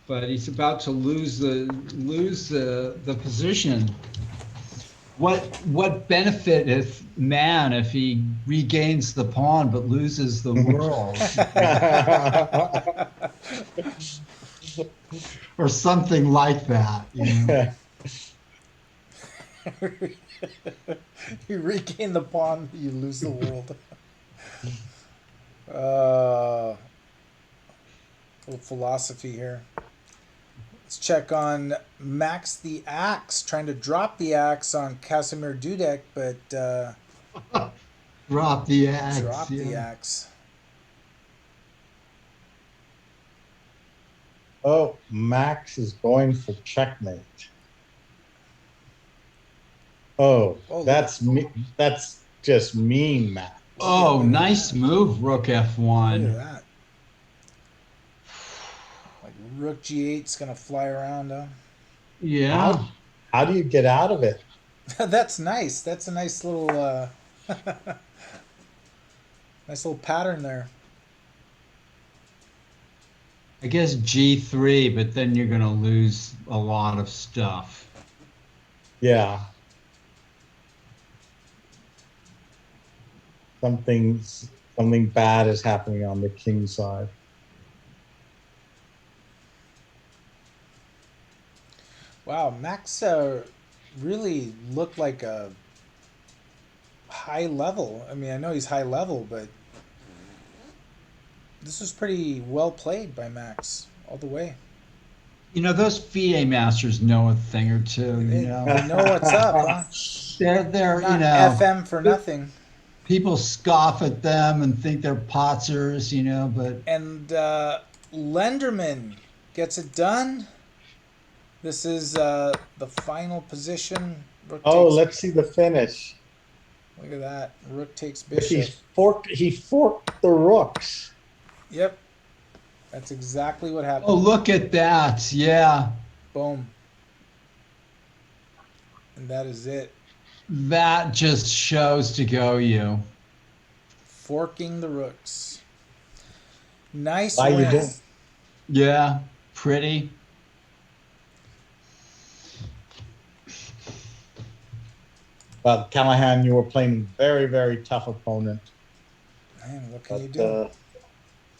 But he's about to lose the position. What benefit if man if he regains the pawn but loses the world or something like that, you know? You regain the pawn, you lose the world. Uh, little philosophy here. Let's check on Max the Axe, trying to drop the axe on Casimir Dudek, but Drop the axe. drop the Yeah. axe. Oh, Max is going for checkmate. Oh, Oh, that's me. That's just mean, Max. Oh, Look at nice that. move, Rook Look at F1. that. Like Rook G8 is gonna fly around, huh? Yeah. How do you get out of it? That's nice. That's a nice little nice little pattern there. I guess G3, but then you're going to lose a lot of stuff. Yeah, something bad is happening on the king side. Wow, Max really looked like a high level. I mean, I know he's high level, but this was pretty well played by Max all the way. You know, those FIDE masters know a thing or two, you know. They know what's up, huh? They're, you Not know, FM for nothing. people scoff at them and think they're potzers, you know, but And Lenderman gets it done. This is the final position. Rook Oh, takes. let's see the finish. Look at that. Rook takes He bishop. forked the rooks. Yep. That's exactly what happened. oh, look at that. Yeah. Boom. And that is it. That just shows to go you. Forking the rooks. Nice How you win. doing? Yeah, pretty. But Callahan, you were playing very, very tough opponent. Man, what can you But do?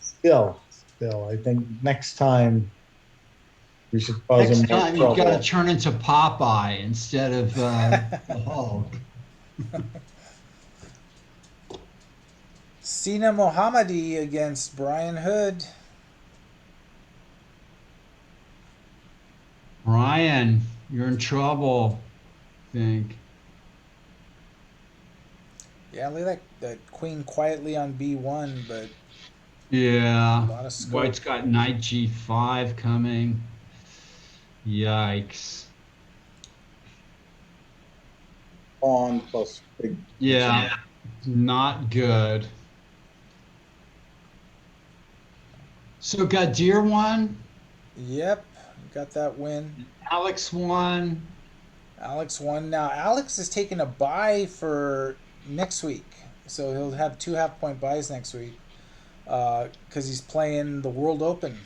still, I think next time we should cause Next him more time you've got trouble. to turn into Popeye instead of the Hulk. Sina Mohammadi against Brian Hood. Brian, you're in trouble, I think. Yeah, look at that queen quietly on B1, but Yeah. a lot of scope. White's got knight G5 coming. Yikes. Pawn plus big. Yeah, not good. So Gadir won, Yep, got that win. Alex won. Alex won. Now Alex is taking a bye for next week, so he'll have 2 half-point buys next week because he's playing the World Open.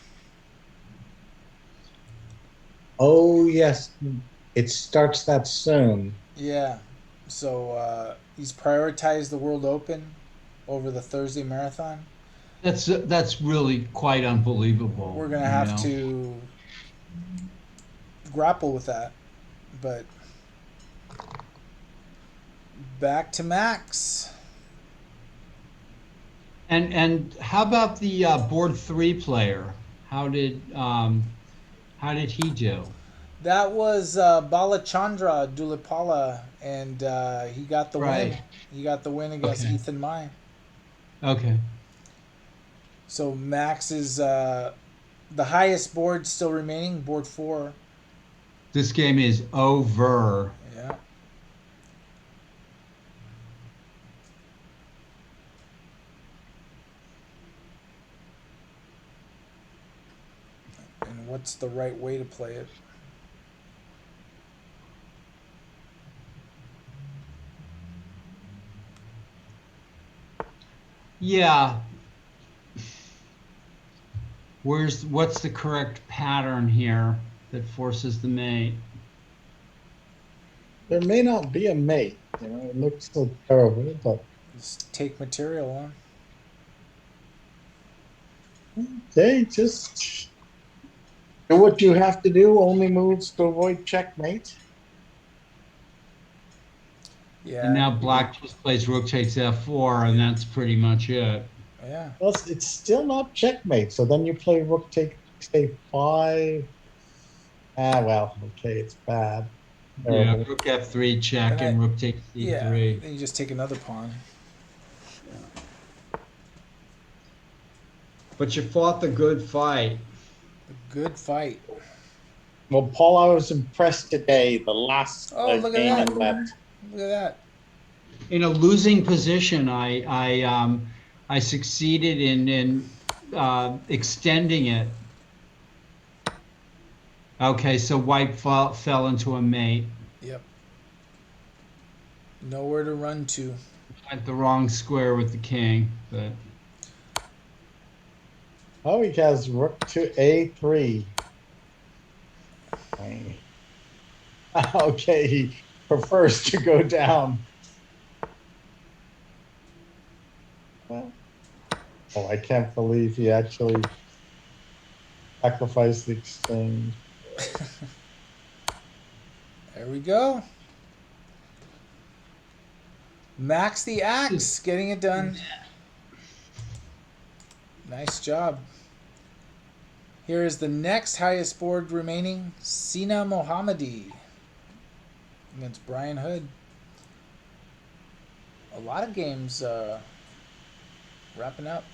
Oh yes, it starts that soon. Yeah, so he's prioritized the World Open over the Thursday marathon. That's really quite unbelievable, We're gonna you have know. to grapple with that, but back to Max. And how about the board three player? How did he do? That was Balachandra Dulipala, and he got the win. Right. He got the win against Okay. Ethan Mai. Okay. So Max is the highest board still remaining, board 4. This game is over. Yeah. And what's the right way to play it? Yeah. What's the correct pattern here that forces the mate? There may not be a mate. It looks so terrible, but Just take material on. okay, just do what you have to do. Only moves to avoid checkmate. Yeah. And now black just plays rook takes f4, and that's pretty much it. Yeah. Well, it's still not checkmate. So then you play rook takes a5. Ah, well, okay, it's bad. Yeah, Terrible. rook f3 check Then and rook takes yeah. c3. Then you just take another pawn. But you fought the good fight. A good fight. Well, Paul, I was impressed today. The last Oh, look at game that. and left. Look at that. In a losing position, I succeeded in extending it. Okay, so white fell into a mate. Yep. Nowhere to run to. Went the wrong square with the king, but Oh, he has rook to a3. Okay, he prefers to go down. Well, oh, I can't believe he actually sacrificed the exchange. There we go. Max the Axe getting it done. Nice job. Here is the next highest board remaining, Sina Mohammadi against Brian Hood. A lot of games wrapping up.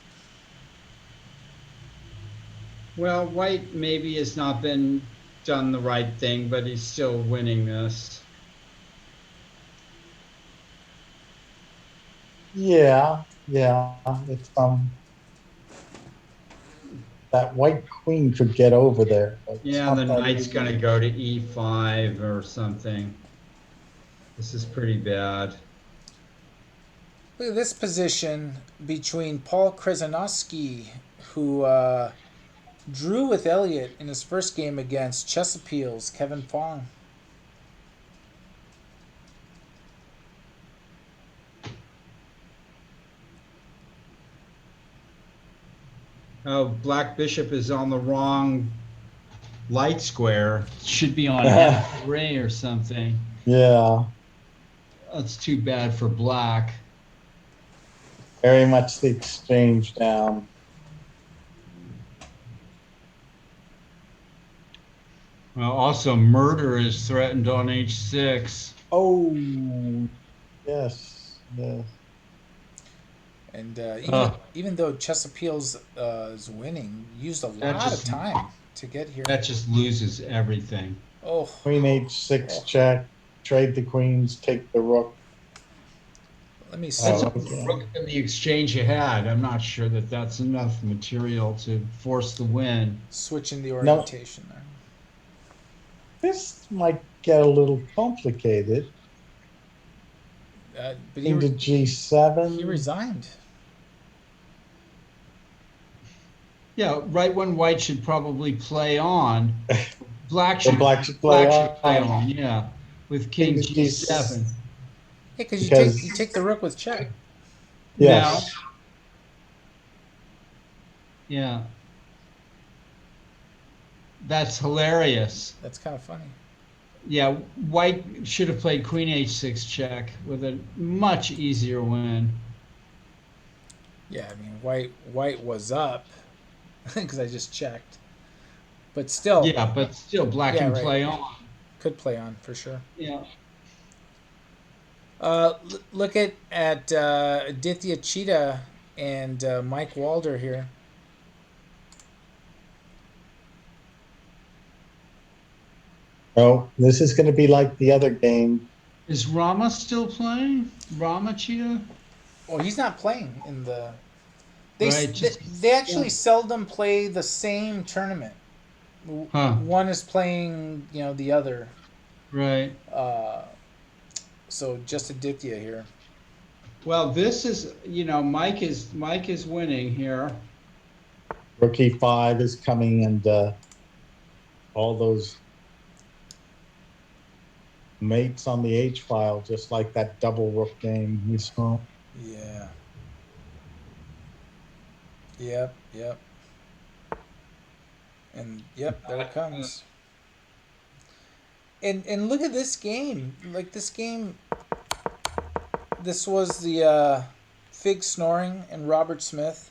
well, white maybe has not been done the right thing, but he's still winning this. Yeah, it's that white queen could get over there, but it's Yeah, not the that knight's easy. gonna go to e5 or something. This is pretty bad. Look at this position between Paul Krasnowski, who drew with Elliott in his first game against Chesapeake's Kevin Fong. Oh, black bishop is on the wrong light square. Should be on f3 or something. Yeah, That's too bad for black. very much the exchange down. Well, also murder is threatened on h6. Oh, yes. And Uh, even though Chesapeake's is winning, used a That lot of just- time to get here. That just loses everything. Oh, Queen h6 check, trade the queens, take the rook. Let me That's see. a rook in the exchange you had. I'm not sure that that's enough material to force the win. Switching the No, orientation there. this might get a little complicated. But Into he G7. resigned. Yeah, right when white should probably play on, black The should black should play black should play on on. Yeah, with king into G7. G. Yeah, because you Because take the rook with check. Now, yes, yeah, that's hilarious. That's kind of funny. Yeah, white should have played queen h6 check with a much easier win. Yeah, I mean white was up because I just checked, but still, Yeah, but still, black yeah, can right. play on. Could play on for sure. Yeah. Look at Aditya Cheetah and Mike Walder here. oh, this is going to be like the other game. Is Rama still playing? Rama Cheetah? Well, he's not playing in the. Right. They actually seldom play the same tournament. Huh. One is playing, the other. Right. Uh, so just Aditya here. Well, this is, Mike is winning here. Rook E5 is coming, and all those mates on the H file, just like that double rook game we saw. Yeah. Yep. Yep. And yep, there it comes. And look at this game. Like this game. This was the Fig Snoring and Robert Smith.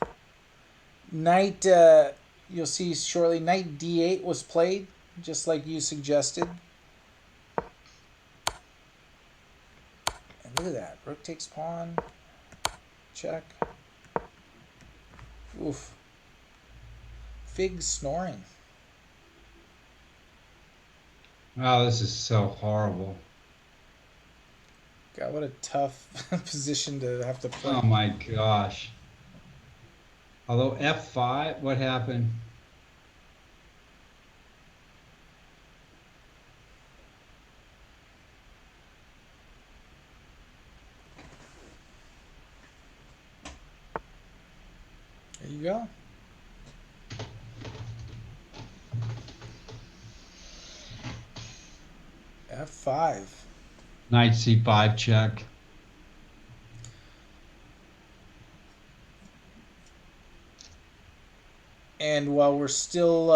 Knight. You'll see shortly. Knight D8 was played, just like you suggested. And look at that. Rook takes pawn. Check. Oof. Fig Snoring. Oh, this is so horrible. God, what a tough position to have to play. Oh my gosh. Although F5, what happened? There you go. F5. Knight C5 check. And while we're still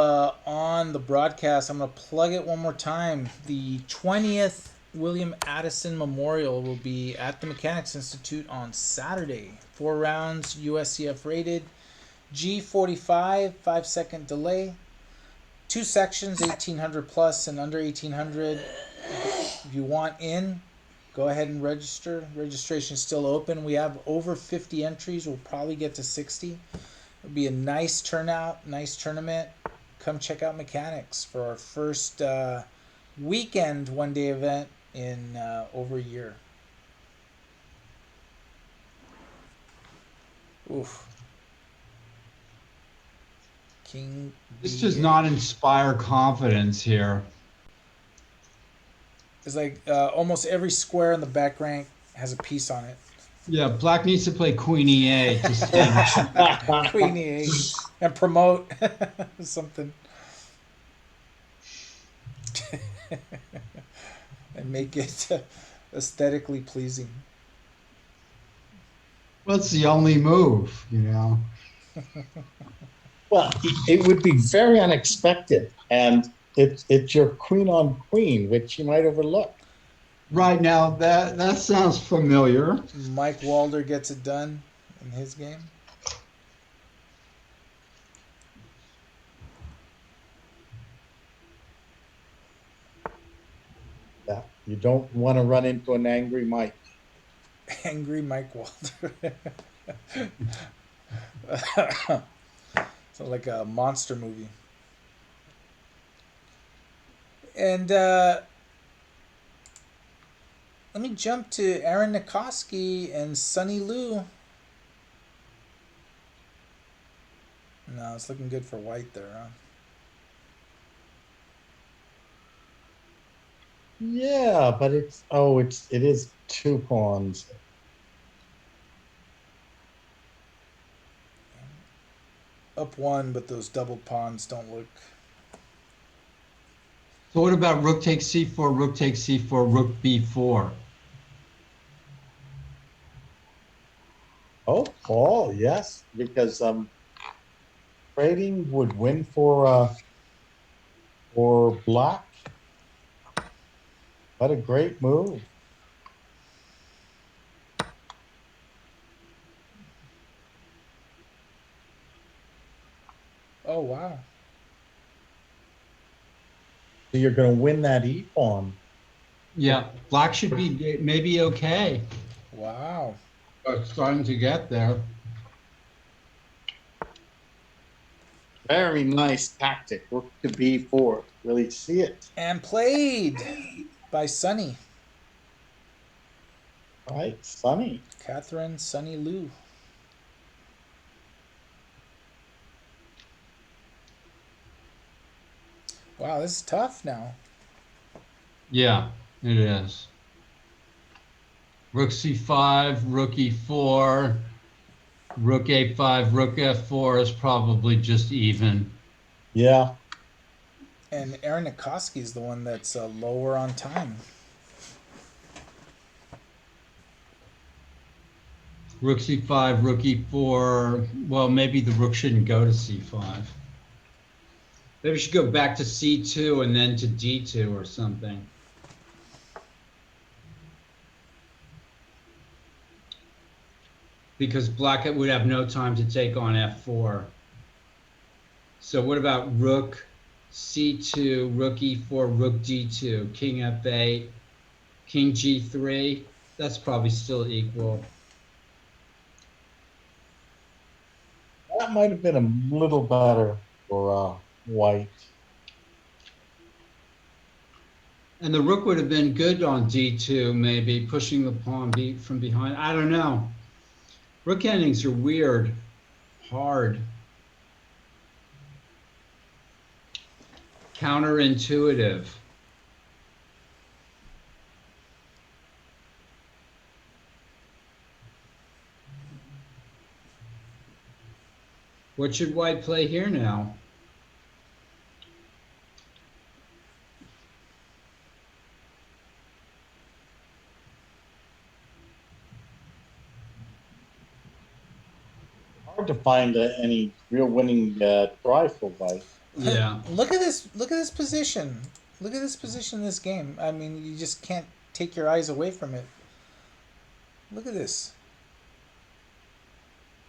on the broadcast, I'm going to plug it one more time. The 20th William Addison Memorial will be at the Mechanics Institute on Saturday. 4 rounds, USCF rated. G45, 5-second delay. 2 sections, 1800 plus and under 1800. If you want in, go ahead and register. Registration is still open. We have over 50 entries. We'll probably get to 60. It'll be a nice turnout, nice tournament. Come check out Mechanics for our first weekend one-day event in over a year. Oof. King. This B8. does not inspire confidence here. It's like almost every square in the back rank has a piece on it. Yeah, black needs to play Queen E8 to stand. Queen E8 and promote something and make it aesthetically pleasing. Well, it's the only move, Well, it would be very unexpected, and it's your queen on queen, which you might overlook. Right now, that sounds familiar. Mike Walder gets it done in his game. Yeah, you don't want to run into an angry Mike. Angry Mike Walder. Sounds like a monster movie. And Let me jump to Aaron Nikoski and Sonny Liu. No, it's looking good for white there, huh? Yeah, but it is two pawns. Up one, but those double pawns don't look. So what about rook takes c4, rook takes c4, rook b4? Oh, Paul, yes, because trading would win for black. What a great move. Oh wow! So you're going to win that e pawn. Yeah, black should be maybe okay. Wow! It's starting to get there. Very nice tactic. Rook to b4. Really see it. And played by Sonny. Right, Sonny. Catherine Sonny Liu. Wow, this is tough now. Yeah, it is. Rook c5, rook e4, rook a5, rook f4 is probably just even. Yeah. And Aaron Nikoski is the one that's lower on time. Rook c5, rook e4. Well, maybe the rook shouldn't go to c5. Maybe we should go back to c2 and then to d2 or something. Because black would have no time to take on f4. So what about rook c2, rook e4, rook d2, king f8, king g3? That's probably still equal. That might have been a little better for white. And the rook would have been good on d2, maybe pushing the pawn from behind. I don't know. Rook endings are weird, hard, counterintuitive. What should white play here now? Hard to find any real winning try for white. Yeah. Look at this! Look at this position! Look at this position in this game. I mean, you just can't take your eyes away from it. Look at this.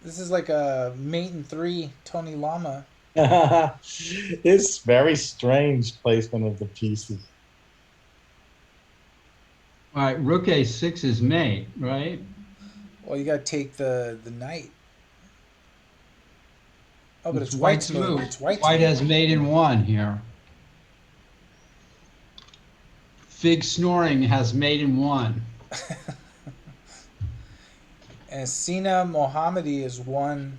This is like a mate in three Tony Lama. It's very strange placement of the pieces. All right, rook a6 is mate, right? Well, you got to take the knight. Oh, but It's it's white's white's move. move. It's white's White move. has mate in one here. Fig snoring has mate in one. And Sina Mohammadi has won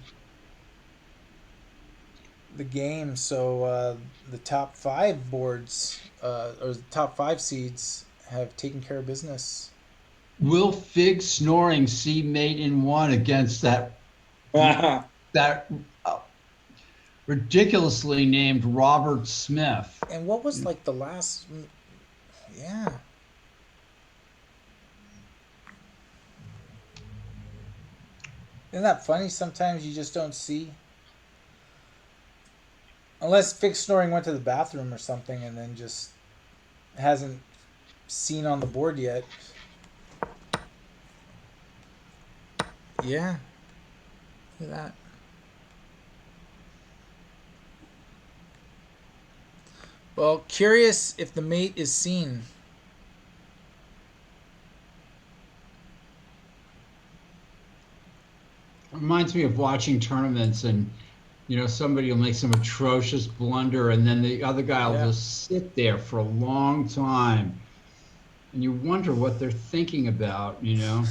the game, so the top five boards, or the top five seeds, have taken care of business. Will Fig snoring see mate in one against that that ridiculously named Robert Smith? And what was like the last? Yeah. Isn't that funny? Sometimes you just don't see. Unless Fig Snoring went to the bathroom or something and then just hasn't seen on the board yet. Yeah. Look at that. Well, curious if the mate is seen. It reminds me of watching tournaments and somebody will make some atrocious blunder and then the other guy will Yeah. just sit there for a long time and you wonder what they're thinking about, you know?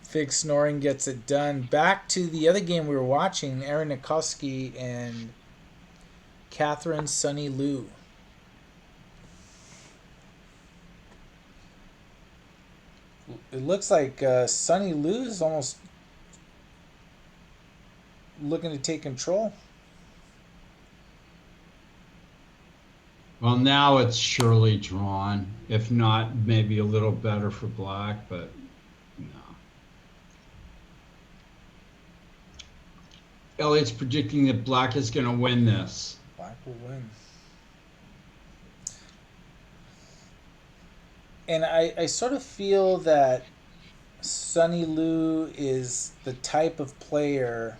Fig snoring gets it done. Back to the other game we were watching, Aaron Nikowski and Catherine Sunny Lou. It looks like Sunny Lou is almost looking to take control. Well, now it's surely drawn. If not, maybe a little better for black, but no. Elliot's predicting that black is going to win this. Black will win. And I sort of feel that Sunny Lou is the type of player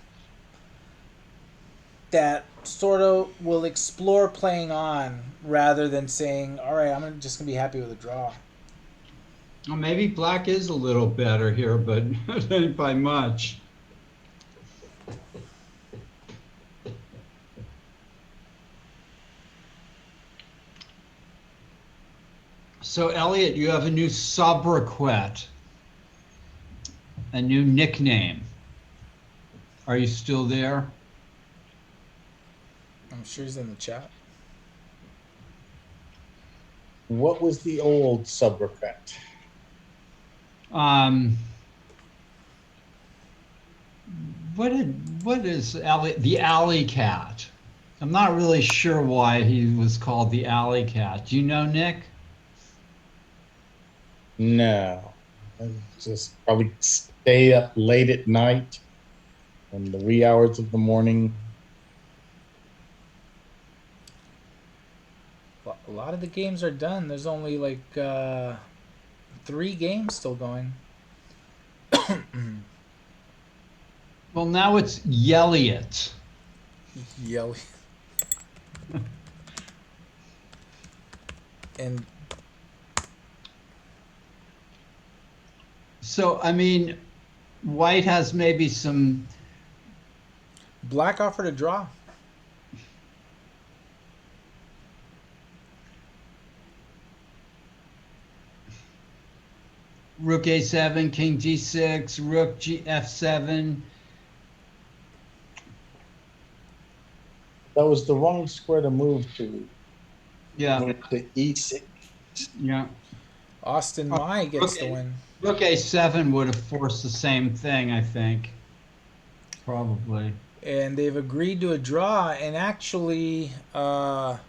that sort of will explore playing on rather than saying, all right, I'm just going to be happy with a draw. Well, maybe black is a little better here, but not by much. So, Elliot, you have a new sobriquet, a new nickname. Are you still there? I'm sure he's in the chat. What was the old sobriquet? What is Elliot, the alley cat? I'm not really sure why he was called the alley cat. Do you know, Nick? No. I just probably stay up late at night in the wee hours of the morning. A lot of the games are done. There's only like 3 games still going. Well, now it's Yelliot. Yelly. And So, I mean, white has maybe some. black offered a draw. Rook a7, king g6, rook f7. That was the wrong square to move to. Yeah, Move to e6. yeah. Austin Mai gets the Okay. win. Rook a7 would have forced the same thing, I think. Probably. And they've agreed to a draw. And actually, Wow.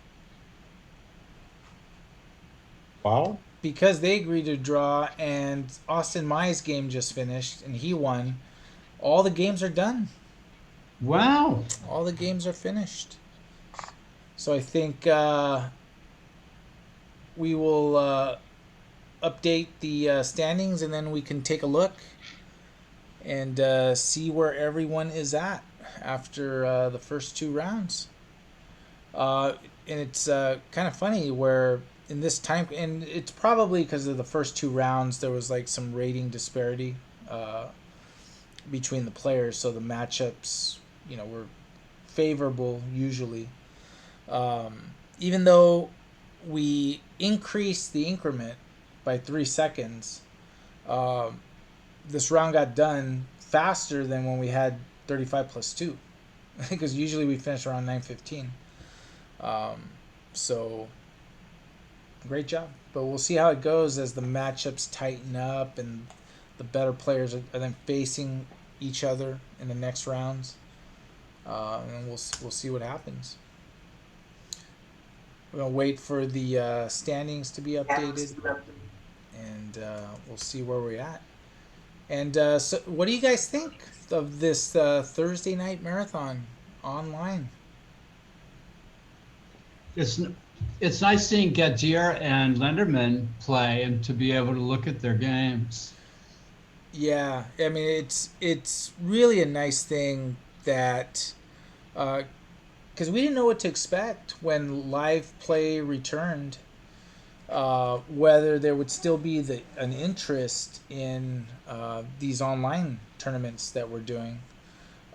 because they agreed to draw and Austin Mai's game just finished and he won, all the games are done. Wow. All the games are finished. So I think we will update the standings and then we can take a look and see where everyone is at after the first 2 rounds. And it's kind of funny where in this time, and it's probably because of the first 2 rounds, there was like some rating disparity between the players. So the matchups, were favorable usually. Even though we increased the increment by 3 seconds, this round got done faster than when we had 35+2, because usually we finish around 9:15. So great job, but we'll see how it goes as the matchups tighten up and the better players are then facing each other in the next rounds, and we'll see what happens. We're gonna wait for the standings to be updated, and we'll see where we're at. And so, what do you guys think of this Thursday night marathon online? It's nice seeing Gadir and Lenderman play and to be able to look at their games. Yeah, I mean it's really a nice thing that because we didn't know what to expect when live play returned. Whether there would still be an interest in these online tournaments that we're doing.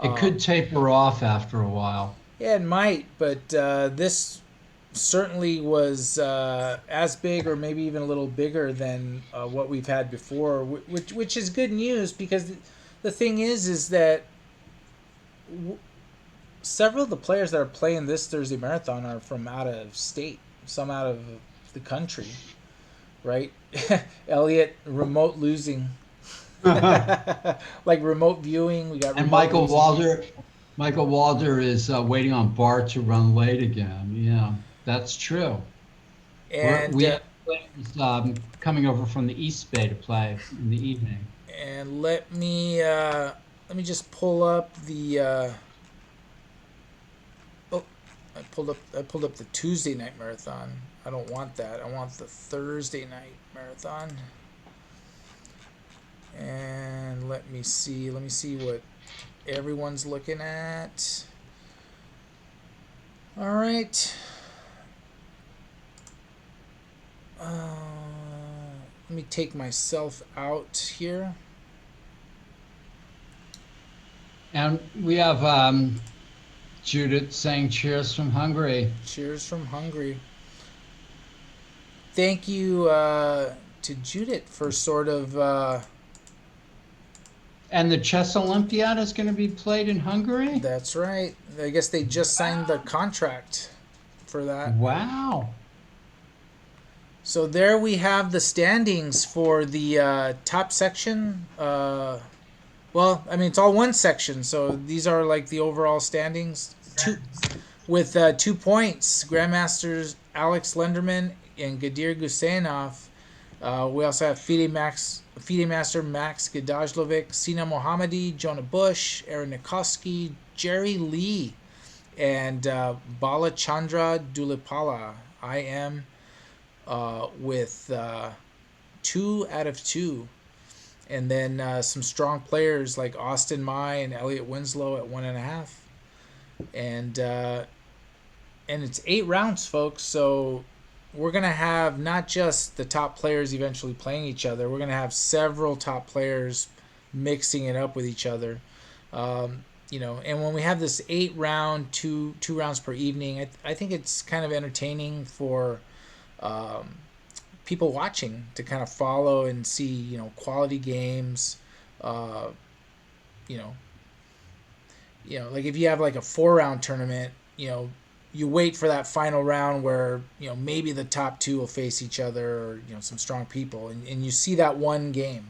It could taper off after a while. Yeah, it might, but this certainly was as big or maybe even a little bigger than what we've had before, which is good news because the thing is that several of the players that are playing this Thursday marathon are from out of state, some out of the country, right? Elliot, remote losing. Like remote viewing, we got And remote losing. Michael Walder is waiting on Bart to run late again. Yeah, that's true. And We have players coming over from the East Bay to play in the evening. and let me just pull up the oh, I pulled up the Tuesday night marathon. I don't want that. I want the Thursday night marathon. And let me see. Let me see what everyone's looking at. All right. Let me take myself out here. And we have Judith saying cheers from Hungary. Cheers from Hungary. Thank you to Judith for sort of. And the Chess Olympiad is going to be played in Hungary? That's right. I guess they just signed the contract for that. Wow. So there we have the standings for the top section. Well, I mean, it's all one section, so these are like the overall standings. With 2 points, Grandmasters Alex Lenderman and Gadir Gusainov. We also have FIDE Master Max Gadajlovic, Sina Mohammadi, Jonah Bush, Aaron Nikoski, Jerry Lee, and Bala Chandra Dulipala. I am with 2 out of 2. And then some strong players like Austin Mai and Elliot Winslow at 1.5. And it's 8 rounds, folks. So we're gonna have not just the top players eventually playing each other. We're gonna have several top players mixing it up with each other. And when we have this 8-round, two rounds per evening, I think it's kind of entertaining for people watching to kind of follow and see, quality games. Uh, you know, like if you have like a 4-round tournament, you wait for that final round where maybe the top 2 will face each other, or some strong people, and you see that one game.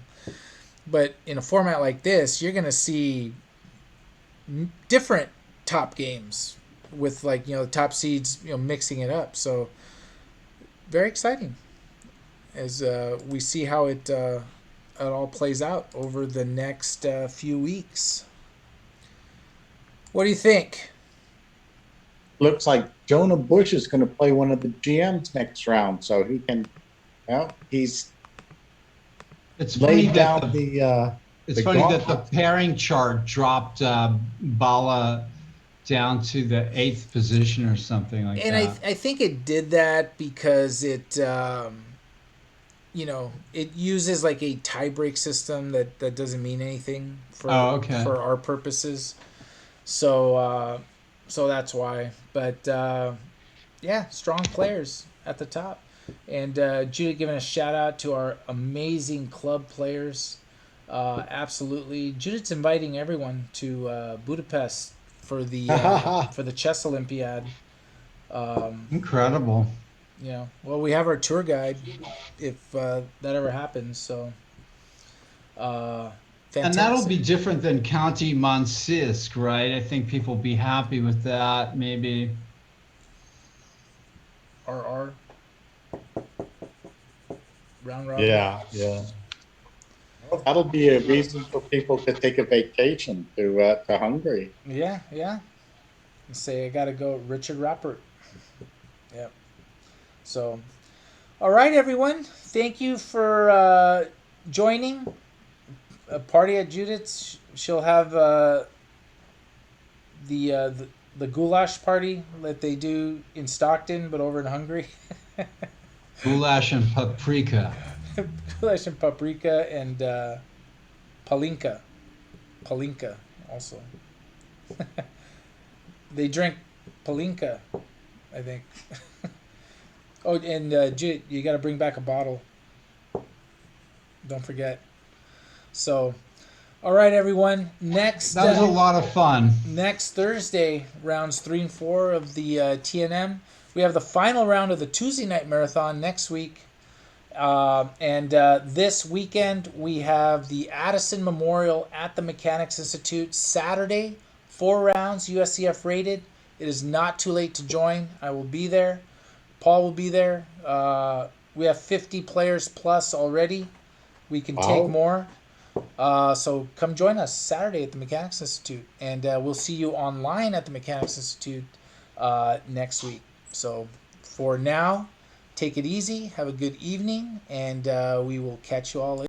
But in a format like this, you're gonna see different top games with like the top seeds mixing it up. So very exciting as we see how it all plays out over the next few weeks. What do you think? Looks like Jonah Bush is going to play one of the GMs next round, so he can. Well, he's It's funny laid that down it's the funny that the gauntlet. pairing chart dropped Bala down to the 8th position or something like And that. I think it did that because it it uses like a tiebreak system that doesn't mean anything Oh, okay. for our purposes. So that's why. But yeah, strong players at the top. And Judah giving a shout out to our amazing club players. Absolutely, Judith's inviting everyone to Budapest for the chess Olympiad. Incredible. Well, we have our tour guide if that ever happens. So, And that'll fantastic. be different than County Monsisk, right? I think people will be happy with that, maybe. RR round robin. Yeah. Well, that'll be a reason for people to take a vacation to Hungary. Yeah. Say I gotta go, Richard Rappert. Yep. So, all right, everyone. Thank you for joining a party at Judith's. She'll have the goulash party that they do in Stockton, but over in Hungary. Goulash and paprika. Goulash and paprika and palinka. Palinka also. They drink palinka, I think. Oh, and Jit, you got to bring back a bottle. Don't forget. So, all right, everyone. That was a lot of fun. Next Thursday, rounds 3 and 4 of the TNM. We have the final round of the Tuesday night marathon next week. And this weekend, we have the Addison Memorial at the Mechanics Institute Saturday. 4 rounds, USCF rated. It is not too late to join. I will be there. Paul will be there. We have 50 players plus already. We can take Wow. more. So come join us Saturday at the Mechanics Institute, and we'll see you online at the Mechanics Institute next week. So for now, take it easy, have a good evening, and we will catch you all later.